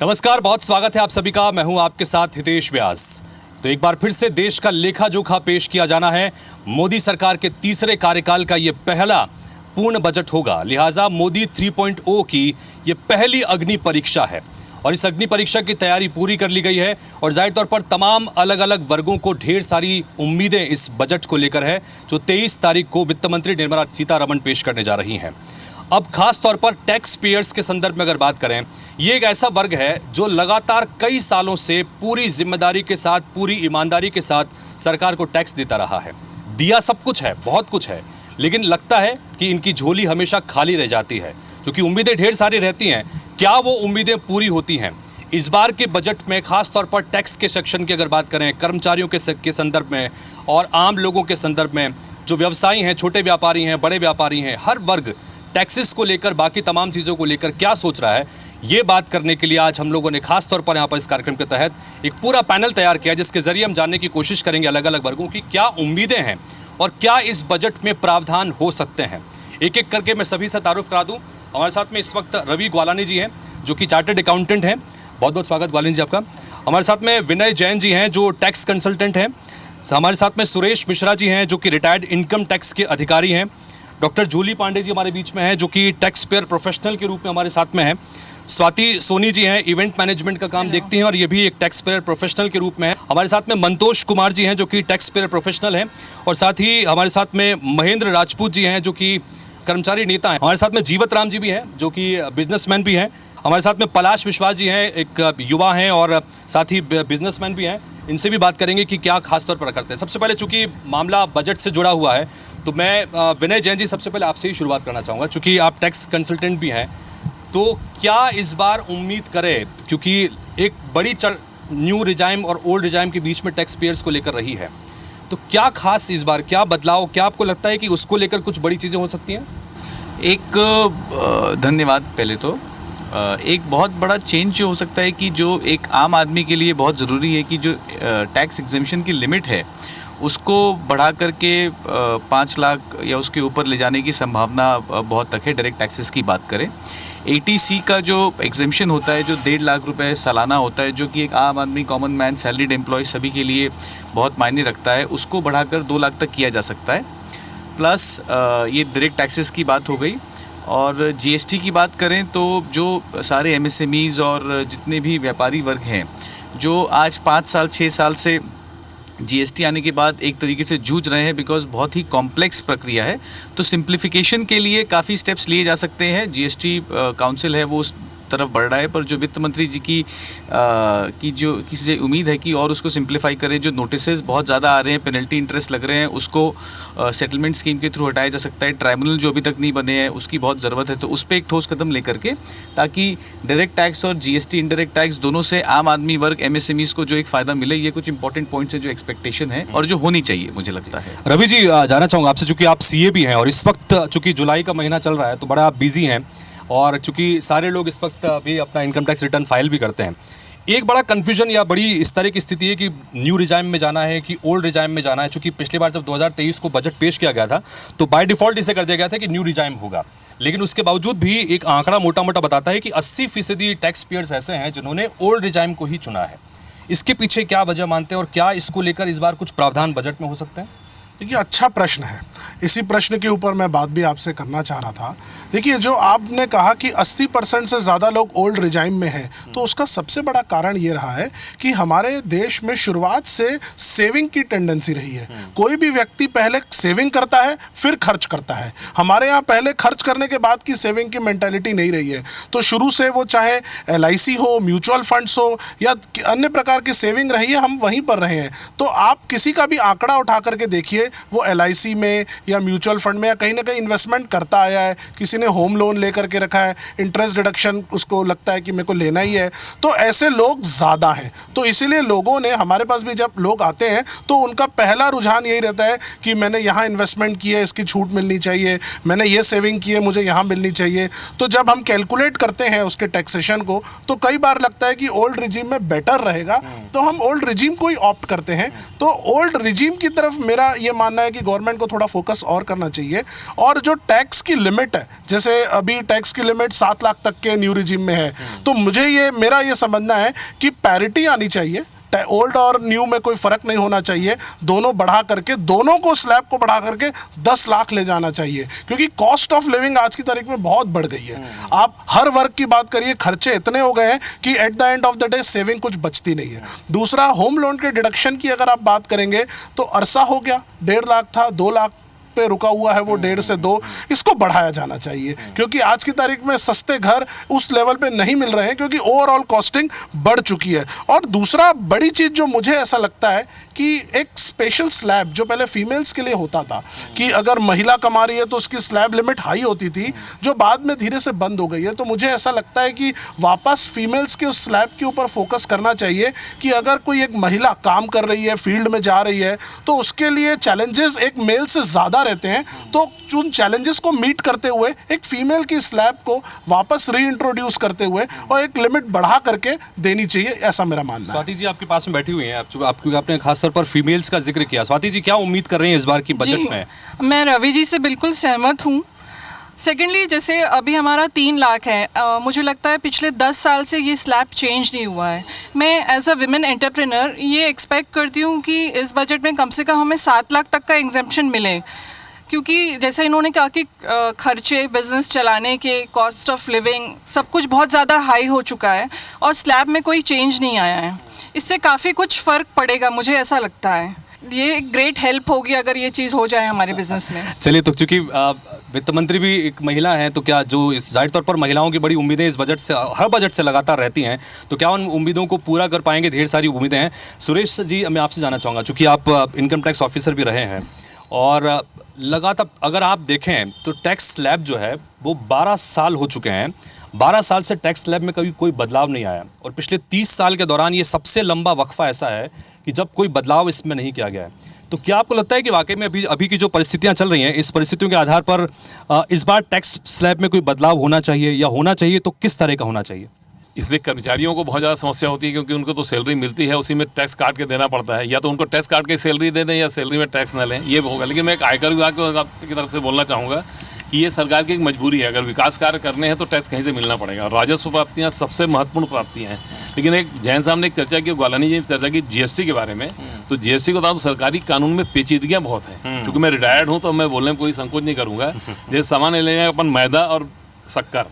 नमस्कार, बहुत स्वागत है आप सभी का। मैं हूं आपके साथ हितेश व्यास। तो एक बार फिर से देश का लेखा जोखा पेश किया जाना है। मोदी सरकार के तीसरे कार्यकाल का ये पहला पूर्ण बजट होगा, लिहाजा मोदी 3.0 की ये पहली अग्नि परीक्षा है और इस अग्नि परीक्षा की तैयारी पूरी कर ली गई है और जाहिर तौर पर तमाम अलग अलग वर्गों को ढेर सारी उम्मीदें इस बजट को लेकर है जो 23 तारीख को वित्त मंत्री निर्मला सीतारमण पेश करने जा रही हैं। अब खास तौर पर टैक्स पेयर्स के संदर्भ में अगर बात करें, ये एक ऐसा वर्ग है जो लगातार कई सालों से पूरी जिम्मेदारी के साथ, पूरी ईमानदारी के साथ सरकार को टैक्स देता रहा है। दिया सब कुछ है, बहुत कुछ है, लेकिन लगता है कि इनकी झोली हमेशा खाली रह जाती है क्योंकि उम्मीदें ढेर सारी रहती हैं। क्या वो उम्मीदें पूरी होती हैं? इस बार के बजट में खास तौर पर टैक्स के सेक्शन की अगर बात करें, कर्मचारियों के संदर्भ में और आम लोगों के संदर्भ में, जो व्यवसायी हैं, छोटे व्यापारी हैं, बड़े व्यापारी हैं, हर वर्ग टैक्सेस को लेकर, बाकी तमाम चीज़ों को लेकर क्या सोच रहा है, ये बात करने के लिए आज हम लोगों ने खास तौर पर यहाँ पर इस कार्यक्रम के तहत एक पूरा पैनल तैयार किया जिसके जरिए हम जानने की कोशिश करेंगे अलग अलग वर्गों की क्या उम्मीदें हैं और क्या इस बजट में प्रावधान हो सकते हैं। एक एक करके मैं सभी से तारुफ करा दूँ। हमारे साथ में इस वक्त रवि ग्वालानी जी हैं जो कि चार्टर्ड अकाउंटेंट हैं। बहुत बहुत स्वागत ग्वालानी जी आपका। हमारे साथ में विनय जैन जी हैं जो टैक्स कंसल्टेंट हैं। हमारे साथ में सुरेश मिश्रा जी हैं जो कि रिटायर्ड इनकम टैक्स के अधिकारी हैं। डॉक्टर जूली पांडे जी हमारे बीच में हैं जो कि टैक्स पेयर प्रोफेशनल के रूप में हमारे साथ में हैं। स्वाति सोनी जी हैं, इवेंट मैनेजमेंट का काम देखती हैं और ये भी एक टैक्स पेयर प्रोफेशनल के रूप में है। हमारे साथ में मंतोष कुमार जी हैं जो कि टैक्स पेयर प्रोफेशनल हैं और साथ ही हमारे साथ में महेंद्र राजपूत जी हैं जो कि कर्मचारी नेता हैं। हमारे साथ में जीवत राम जी भी हैं जो कि बिजनेसमैन भी हैं। हमारे साथ में पलाश विश्वास जी हैं, एक युवा हैं और साथ ही बिजनेसमैन भी हैं। इनसे भी बात करेंगे कि क्या खास तौर पर करते हैं। सबसे पहले चूंकि मामला बजट से जुड़ा हुआ है तो मैं विनय जैन जी सबसे पहले आपसे ही शुरुआत करना चाहूँगा चूँकि आप टैक्स कंसल्टेंट भी हैं। तो क्या इस बार उम्मीद करें, क्योंकि एक बड़ी न्यू रिजाइम और ओल्ड रिजाइम के बीच में टैक्स पेयर्स को लेकर रही है, तो क्या खास इस बार, क्या बदलाव, क्या आपको लगता है कि उसको लेकर कुछ बड़ी चीज़ें हो सकती हैं? धन्यवाद। पहले तो एक बहुत बड़ा चेंज जो हो सकता है कि जो एक आम आदमी के लिए बहुत ज़रूरी है कि जो टैक्स एग्जेम्पशन की लिमिट है उसको बढ़ा करके 5 लाख या उसके ऊपर ले जाने की संभावना बहुत तक है। डायरेक्ट टैक्सेस की बात करें, 80C का जो एग्जेम्पशन होता है जो 1.5 लाख रुपए सालाना होता है, जो कि एक आम आदमी, कॉमन मैन, सैलरीड एम्प्लॉय सभी के लिए बहुत मायने रखता है, उसको बढ़ाकर 2 लाख तक किया जा सकता है। प्लस ये डायरेक्ट टैक्सेस की बात हो गई। और GST की बात करें तो जो सारे MSMEs और जितने भी व्यापारी वर्ग हैं जो आज 5 साल 6 साल से GST आने के बाद एक तरीके से जूझ रहे हैं, बिकॉज बहुत ही कॉम्प्लेक्स प्रक्रिया है, तो सिंप्लीफिकेशन के लिए काफ़ी स्टेप्स लिए जा सकते हैं। GST काउंसिल है वो उस तरफ बढ़ रहा है, पर जो वित्त मंत्री जी की जो किसी से उम्मीद है कि और उसको सिंप्लीफाई करें, जो नोटिसेस बहुत ज़्यादा आ रहे हैं, पेनल्टी इंटरेस्ट लग रहे हैं, उसको सेटलमेंट स्कीम के थ्रू हटाया जा सकता है। ट्राइब्यूनल जो अभी तक नहीं बने हैं उसकी बहुत ज़रूरत है, तो उस पर एक ठोस कदम लेकर के, ताकि डायरेक्ट टैक्स और GST इनडायरेक्ट टैक्स दोनों से आम आदमी वर्ग, MSMEs को जो एक फ़ायदा मिले, ये कुछ इंपॉर्टेंट पॉइंट्स है जो एक्सपेक्टेशन है और जो होनी चाहिए, मुझे लगता है। रवि जी, जानना चाहूँगा आपसे, चूँकि आप CA भी हैं और इस वक्त चूँकि जुलाई का महीना चल रहा है तो बड़ा आप बिजी हैं और चूँकि सारे लोग इस वक्त भी अपना इनकम टैक्स रिटर्न फाइल भी करते हैं। एक बड़ा कन्फ्यूजन या बड़ी इस तरह की स्थिति है कि न्यू रिजाइम में जाना है कि ओल्ड रिजाइम में जाना है। चूँकि पिछली बार जब 2023 को बजट पेश किया गया था तो बाय डिफ़ॉल्ट इसे कर दिया गया था कि न्यू रिजाइम होगा, लेकिन उसके बावजूद भी एक आंकड़ा मोटा मोटा बताता है कि 80% टैक्स पेयर्स ऐसे हैं जिन्होंने ओल्ड रिजाइम को ही चुना है। इसके पीछे क्या वजह मानते हैं और क्या इसको लेकर इस बार कुछ प्रावधान बजट में हो सकते हैं? देखिए, अच्छा प्रश्न है। इसी प्रश्न के ऊपर मैं बात भी आपसे करना चाह रहा था। देखिए, जो आपने कहा कि 80% से ज़्यादा लोग ओल्ड रिजाइम में हैं, तो उसका सबसे बड़ा कारण ये रहा है कि हमारे देश में शुरुआत से सेविंग की टेंडेंसी रही है। कोई भी व्यक्ति पहले सेविंग करता है फिर खर्च करता है। हमारे यहाँ पहले खर्च करने के बाद की सेविंग की मेंटालिटी नहीं रही है। तो शुरू से वो चाहे LIC हो, म्यूचुअल फंड्स हो या अन्य प्रकार की सेविंग रही है, हम वहीं पर रहे हैं। तो आप किसी का भी आंकड़ा उठा करके देखिए, वो LIC में या म्यूचुअल फंड में या कहीं ना कहीं इन्वेस्टमेंट करता आया है। किसी ने होम लोन लेकर के रखा है, इंटरेस्ट डिडक्शन उसको लगता है कि मेरे को लेना ही है, तो ऐसे लोग ज़्यादा हैं। तो इसीलिए लोगों ने, हमारे पास भी जब लोग आते हैं तो उनका पहला रुझान यही रहता है कि मैंने यहाँ इन्वेस्टमेंट की है, इसकी छूट मिलनी चाहिए, मैंने ये सेविंग की है, मुझे यहाँ मिलनी चाहिए। तो जब हम कैलकुलेट करते हैं उसके टैक्सेशन को तो कई बार लगता है कि ओल्ड रिजीम में बेटर रहेगा, तो हम ओल्ड रिजीम को ही ऑप्ट करते हैं। तो ओल्ड रिजीम की तरफ मेरा ये मानना है कि गवर्नमेंट को थोड़ा फोकस फोकस और करना चाहिए। और जो टैक्स की लिमिट है, जैसे अभी टैक्स की लिमिट 7 लाख तक के न्यू रिजीम में है, तो मेरा ये समझना है कि पैरिटी आनी चाहिए, ओल्ड और न्यू में कोई फ़र्क नहीं होना चाहिए, दोनों बढ़ा करके, दोनों को स्लैब को बढ़ा करके 10 लाख ले जाना चाहिए, क्योंकि कॉस्ट ऑफ लिविंग आज की तारीख में बहुत बढ़ गई है। आप हर वर्ग की बात करिए, खर्चे इतने हो गए हैं कि at the end of the day saving कुछ बचती नहीं है। दूसरा, होम लोन के डिडक्शन की अगर आप बात करेंगे तो अरसा हो गया, 1.5 लाख था, 2 लाख पे रुका हुआ है, वो 1.5 से 2, इसको बढ़ाया जाना चाहिए, क्योंकि आज की तारीख में सस्ते घर उस लेवल पे नहीं मिल रहे हैं, क्योंकि ओवरऑल कॉस्टिंग बढ़ चुकी है। और दूसरा बड़ी चीज़ जो मुझे ऐसा लगता है कि एक स्पेशल स्लैब जो पहले फीमेल्स के लिए होता था कि अगर महिला कमा रही है तो उसकी स्लैब लिमिट हाई होती थी, जो बाद में धीरे से बंद हो गई है। तो मुझे ऐसा लगता है कि वापस फीमेल्स के उस स्लैब के ऊपर फोकस करना चाहिए कि अगर कोई एक महिला काम कर रही है, फील्ड में जा रही है, तो उसके लिए चैलेंजेस एक मेल से ज़्यादा रहते हैं, तो उन चैलेंजेस को मीट करते हुए एक फीमेल की स्लैब को वापस रीइंट्रोड्यूस करते हुए और एक लिमिट बढ़ा करके देनी चाहिए, ऐसा मेरा मानना है। स्वाति जी आपके पास में बैठी हुई हैं, आपने खास तौर पर फीमेल्स का जिक्र किया। स्वाति जी, क्या उम्मीद कर रही हैं इस बार की बजट में? मैं रवि जी से बिल्कुल सहमत हूँ। सेकेंडली, जैसे अभी हमारा 3 लाख है, मुझे लगता है पिछले 10 साल से ये स्लैब चेंज नहीं हुआ है। मैं एज अ विमेन एंटरप्रेन्योर ये एक्सपेक्ट करती हूँ कि इस बजट में कम से कम हमें 7 लाख तक का एग्जेम्पशन मिले, क्योंकि जैसे इन्होंने कहा कि खर्चे बिज़नेस चलाने के, कॉस्ट ऑफ लिविंग, सब कुछ बहुत ज़्यादा हाई हो चुका है और स्लैब में कोई चेंज नहीं आया है। इससे काफ़ी कुछ फ़र्क पड़ेगा, मुझे ऐसा लगता है। ये ग्रेट हेल्प होगी अगर ये चीज़ हो जाए हमारे बिजनेस में। चलिए, तो क्योंकि वित्त मंत्री भी एक महिला हैं, तो क्या जो इस जाहिर तौर पर महिलाओं की बड़ी उम्मीदें इस बजट से, हर बजट से लगातार रहती हैं, तो क्या उन उम्मीदों को पूरा कर पाएंगे? ढेर सारी उम्मीदें हैं। सुरेश जी, मैं आपसे जानना चाहूँगा, चूँकि आप इनकम टैक्स ऑफिसर भी रहे हैं और लगातार अगर आप देखें तो टैक्स स्लैब जो है वो 12 साल हो चुके हैं, 12 साल से टैक्स स्लैब में कभी कोई बदलाव नहीं आया और पिछले 30 साल के दौरान ये सबसे लंबा वक्फा ऐसा है कि जब कोई बदलाव इसमें नहीं किया गया है। तो क्या आपको लगता है कि वाकई में अभी की जो परिस्थितियां चल रही हैं, इस परिस्थितियों के आधार पर इस बार टैक्स स्लैब में कोई बदलाव होना चाहिए, या होना चाहिए तो किस तरह का होना चाहिए? इसलिए कर्मचारियों को बहुत ज़्यादा समस्या होती है, क्योंकि उनको तो सैलरी मिलती है, उसी में टैक्स काट के देना पड़ता है। या तो उनको टैक्स काट के सैलरी दे दें या सैलरी में टैक्स न लें, ये होगा। लेकिन मैं एक आयकर विभाग की तरफ से बोलना चाहूँगा कि ये सरकार की एक मजबूरी है। अगर विकास कार्य करने हैं तो टैक्स कहीं से मिलना पड़ेगा। राजस्व प्राप्तियाँ सबसे महत्वपूर्ण प्राप्तियाँ हैं। लेकिन एक जैन साहब ने एक चर्चा की, ग्वालानी जी ने चर्चा की जीएसटी के बारे में, तो जीएसटी को बताऊँ तो सरकारी कानून में पेचीदगियाँ बहुत हैं। क्योंकि मैं रिटायर्ड हूँ तो मैं बोलने में कोई संकोच नहीं करूँगा। जैसे सामान लेने अपन मैदा और शक्कर,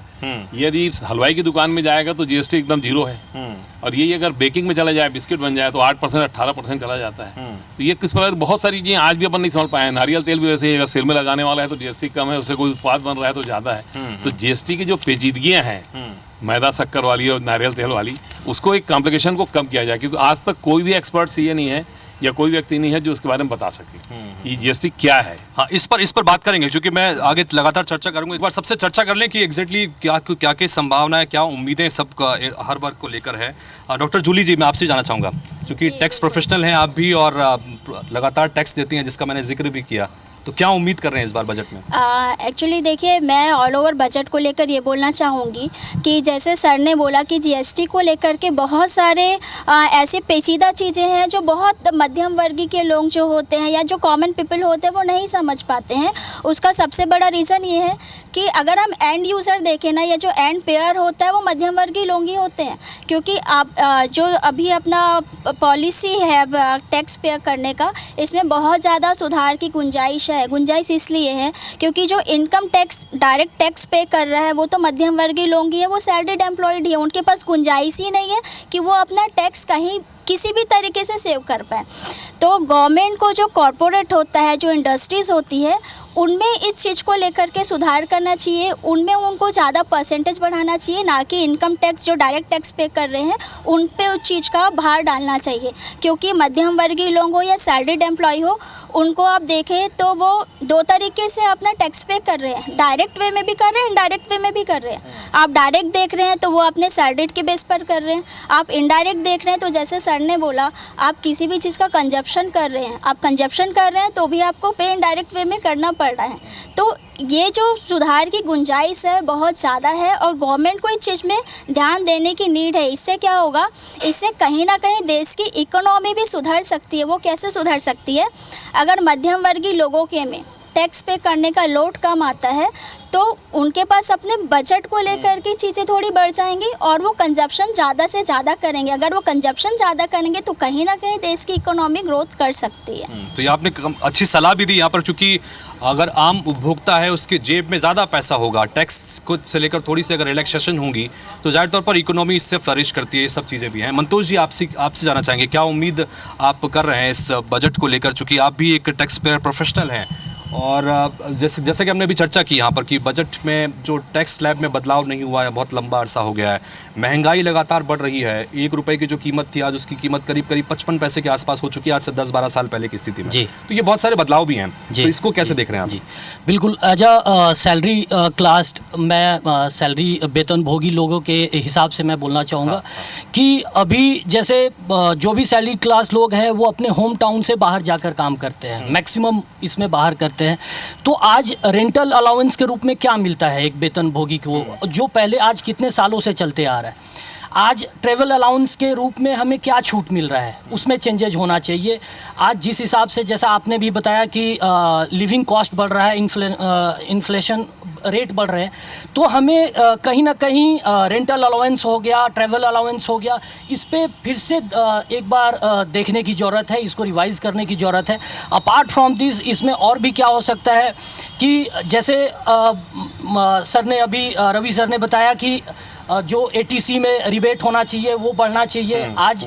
यदि हलवाई की दुकान में जाएगा तो जीएसटी एकदम 0 है, और यही अगर बेकिंग में चला जाए, बिस्किट बन जाए तो 8% 18% चला जाता है। तो ये किस प्रकार बहुत सारी चीज़ें आज भी अपन नहीं समझ पाए हैं। नारियल तेल भी वैसे ही, अगर सेल में लगाने वाला है तो जीएसटी कम है, उससे कोई उत्पाद बन रहा है तो ज़्यादा है। तो जीएसटी की जो पेचीदगियाँ हैं मैदा शक्कर वाली और नारियल तेल वाली, उसको एक कॉम्प्लिकेशन को कम किया जाए, क्योंकि आज तक कोई भी एक्सपर्ट ये नहीं है या कोई व्यक्ति नहीं है जो उसके बारे में बता सके कि जीएसटी क्या है। हाँ, इस पर बात करेंगे, क्योंकि मैं आगे लगातार चर्चा करूंगा। एक बार सबसे चर्चा कर लें कि एग्जैक्टली क्या संभावना है, क्या उम्मीदें सब हर वर्ग को लेकर है। डॉक्टर जूली जी, मैं आपसे जाना चाहूँगा, क्योंकि टैक्स प्रोफेशनल हैं आप भी और लगातार टैक्स देती हैं, जिसका मैंने जिक्र भी किया, तो क्या उम्मीद कर रहे हैं इस बार बजट में? एक्चुअली देखिए, मैं ऑल ओवर बजट को लेकर ये बोलना चाहूँगी कि जैसे सर ने बोला कि जीएसटी को लेकर के बहुत सारे ऐसे पेचीदा चीज़ें हैं जो बहुत मध्यम वर्गीय के लोग जो होते हैं या जो कॉमन पीपल होते हैं वो नहीं समझ पाते हैं। उसका सबसे बड़ा रीज़न ये है कि अगर हम एंड यूज़र देखें ना, या जो एंड पेयर होता है वो मध्यम वर्गीय लोग ही होते हैं, क्योंकि आप जो अभी अपना पॉलिसी है टैक्स पेयर करने का, इसमें बहुत ज़्यादा सुधार की गुंजाइश है। गुंजाइश इसलिए है क्योंकि जो इनकम टैक्स डायरेक्ट टैक्स पे कर रहा है वो तो मध्यम वर्गीय लोग ही है, वो सैलरीड एम्प्लॉयड ही है, उनके पास गुंजाइश ही नहीं है कि वो अपना टैक्स कहीं किसी भी तरीके से सेव कर पाए। तो गवर्नमेंट को जो कॉरपोरेट होता है, जो इंडस्ट्रीज़ होती है, उनमें इस चीज़ को लेकर के सुधार करना चाहिए, उनमें उनको ज़्यादा परसेंटेज बढ़ाना चाहिए, ना कि इनकम टैक्स जो डायरेक्ट टैक्स पे कर रहे हैं उन पे उस चीज़ का भार डालना चाहिए। क्योंकि मध्यम वर्गीय लोग हो या सैलरीड एम्प्लॉय हो, उनको आप देखें तो वो 2 तरीके से अपना टैक्स पे कर रहे हैं, डायरेक्ट वे में भी कर रहे हैं, इनडायरेक्ट वे में भी कर रहे हैं। आप डायरेक्ट देख रहे हैं तो वो अपने सैलरीड के बेस पर कर रहे हैं, आप इनडायरेक्ट देख रहे हैं तो जैसे सर ने बोला, आप किसी भी चीज़ का कंजप्शन कर रहे हैं, आप कंजप्शन कर रहे हैं तो भी आपको पे इनडायरेक्ट वे में करना पड़ रहा है। तो ये जो सुधार की गुंजाइश है बहुत ज़्यादा है और गवर्नमेंट को इस चीज़ में ध्यान देने की नीड है। इससे क्या होगा, इससे कहीं ना कहीं देश की इकोनॉमी भी सुधर सकती है। वो कैसे सुधर सकती है, अगर मध्यम वर्गीय लोगों के में टैक्स पे करने का लोड कम आता है तो उनके पास अपने बजट को लेकर के चीज़ें थोड़ी बढ़ जाएंगी और वो कंजप्शन ज़्यादा से ज़्यादा करेंगे। अगर वो कंजप्शन ज़्यादा करेंगे तो कहीं ना कहीं देश की इकोनॉमी ग्रोथ कर सकती है। तो ये आपने अच्छी सलाह भी दी यहाँ पर, चूंकि अगर आम उपभोक्ता है उसके जेब में ज़्यादा पैसा होगा, टैक्स को से लेकर थोड़ी सी अगर रिलैक्सेशन होंगी तो जाहिर तौर पर इकोनॉमी इससे फ्लरिश करती है। ये सब चीज़ें भी हैं। मंतोष जी, आपसे जाना चाहेंगे, क्या उम्मीद आप कर रहे हैं इस बजट को लेकर, चूँकि आप भी एक टैक्स पेयर प्रोफेशनल हैं और जैसे कि हमने अभी चर्चा की यहाँ पर कि बजट में जो टैक्स स्लैब में बदलाव नहीं हुआ है, बहुत लंबा अरसा हो गया है, महंगाई लगातार बढ़ रही है, 1 रुपए की जो कीमत थी आज उसकी कीमत करीब 55 पैसे के आसपास हो चुकी है आज से 10-12 साल पहले की स्थिति में। जी। तो ये बहुत सारे बदलाव भी हैं, जी। तो इसको कैसे देख रहे हैं आप? जी बिल्कुल, एज अ सैलरी क्लास मैं सैलरी वेतनभोगी लोगों के हिसाब से मैं बोलना चाहूँगा कि अभी जैसे जो भी सैलरी क्लास लोग हैं वो अपने होम टाउन से बाहर जाकर काम करते हैं, मैक्सिमम इसमें बाहर करते हैं। तो आज रेंटल अलाउंस के रूप में क्या मिलता है एक वेतनभोगी को, जो पहले आज कितने सालों से चलते आ रहा है। आज ट्रैवल अलाउंस के रूप में हमें क्या छूट मिल रहा है, उसमें चेंजेज होना चाहिए। आज जिस हिसाब से, जैसा आपने भी बताया कि लिविंग कॉस्ट बढ़ रहा है, इन्फ्लेशन रेट बढ़ रहे हैं, तो हमें कहीं ना कहीं रेंटल अलाउंस हो गया, ट्रैवल अलाउंस हो गया, इस पे फिर से एक बार देखने की ज़रूरत है, इसको रिवाइज़ करने की ज़रूरत है। अपार्ट फ्रॉम दिस इसमें और भी क्या हो सकता है कि जैसे सर ने अभी रवि सर ने बताया कि जो एटीसी में रिबेट होना चाहिए वो बढ़ना चाहिए। आज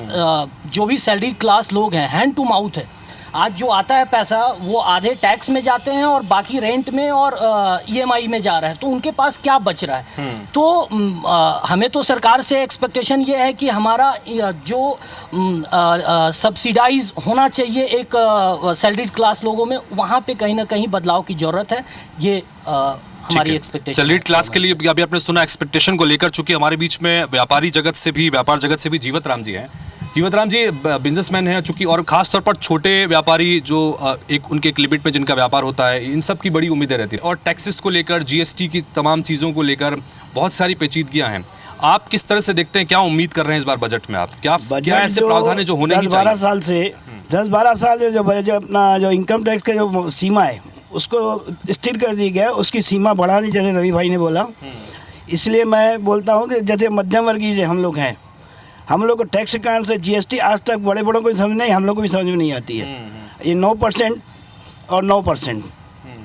जो भी सैलरी क्लास लोग हैं, हैंड टू माउथ है, आज जो आता है पैसा वो आधे टैक्स में जाते हैं और बाकी रेंट में और ईएमआई में जा रहा है, तो उनके पास क्या बच रहा है। तो हमें तो सरकार से एक्सपेक्टेशन ये है कि हमारा जो सब्सिडाइज होना चाहिए एक सैलरी क्लास लोगों में, वहाँ पे कहीं ना कहीं बदलाव की ज़रूरत है। ये हमारी एक्सपेक्टेशन। सैलरीड क्लास के लिए अभी आपने सुना एक्सपेक्टेशन को लेकर, चूंकि हमारे बीच में व्यापार जगत से भी जीवत राम जी हैं। जीवत राम जी बिजनेसमैन हैं चूंकि, और खास तौर पर छोटे व्यापारी जो उनके एक लिमिट में जिनका व्यापार होता है, इन सब की बड़ी उम्मीदें रहती है। और टैक्सेस को लेकर, जीएसटी की तमाम चीज़ों को लेकर बहुत सारी पेचीदगियाँ हैं। आप किस तरह से देखते हैं, क्या उम्मीद कर रहे हैं इस बार बजट में? आप क्या ऐसे प्रावधान है जो होने की चाहिए? 10-12 साल जो अपना जो इनकम टैक्स का जो सीमा है उसको स्थिर कर दी गया, उसकी सीमा बढ़ा दी, जैसे रवि भाई ने बोला। इसलिए मैं बोलता हूँ कि जैसे मध्यम वर्गीय जो हम लोग हैं, हम लोग को टैक्स के कारण से जीएसटी आज तक बड़े बड़ों को समझ नहीं, हम लोग को भी समझ में नहीं आती है। ये 9% और 9%,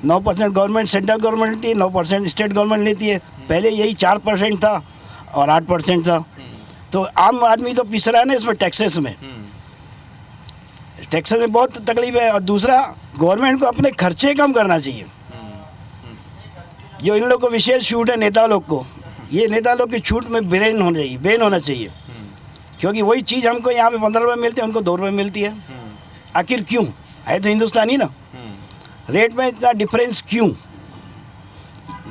9% गवर्नमेंट, सेंट्रल गवर्नमेंट लेती है, 9% स्टेट गवर्नमेंट लेती है। पहले यही 4% था और 8% था। तो आम आदमी तो पिस रहा है ना इसमें, टैक्सेस में बहुत तकलीफ है। और दूसरा, गवर्नमेंट को अपने खर्चे कम करना चाहिए। जो इन लोग को विशेष छूट है नेता लोग को, ये नेता लोग की छूट में बैन होना चाहिए, क्योंकि वही चीज़ हमको यहाँ पे 15 रुपये मिलती है, उनको 2 रुपये मिलती है। आखिर क्यों है? तो हिंदुस्तानी ना, रेट में इतना डिफरेंस क्यों?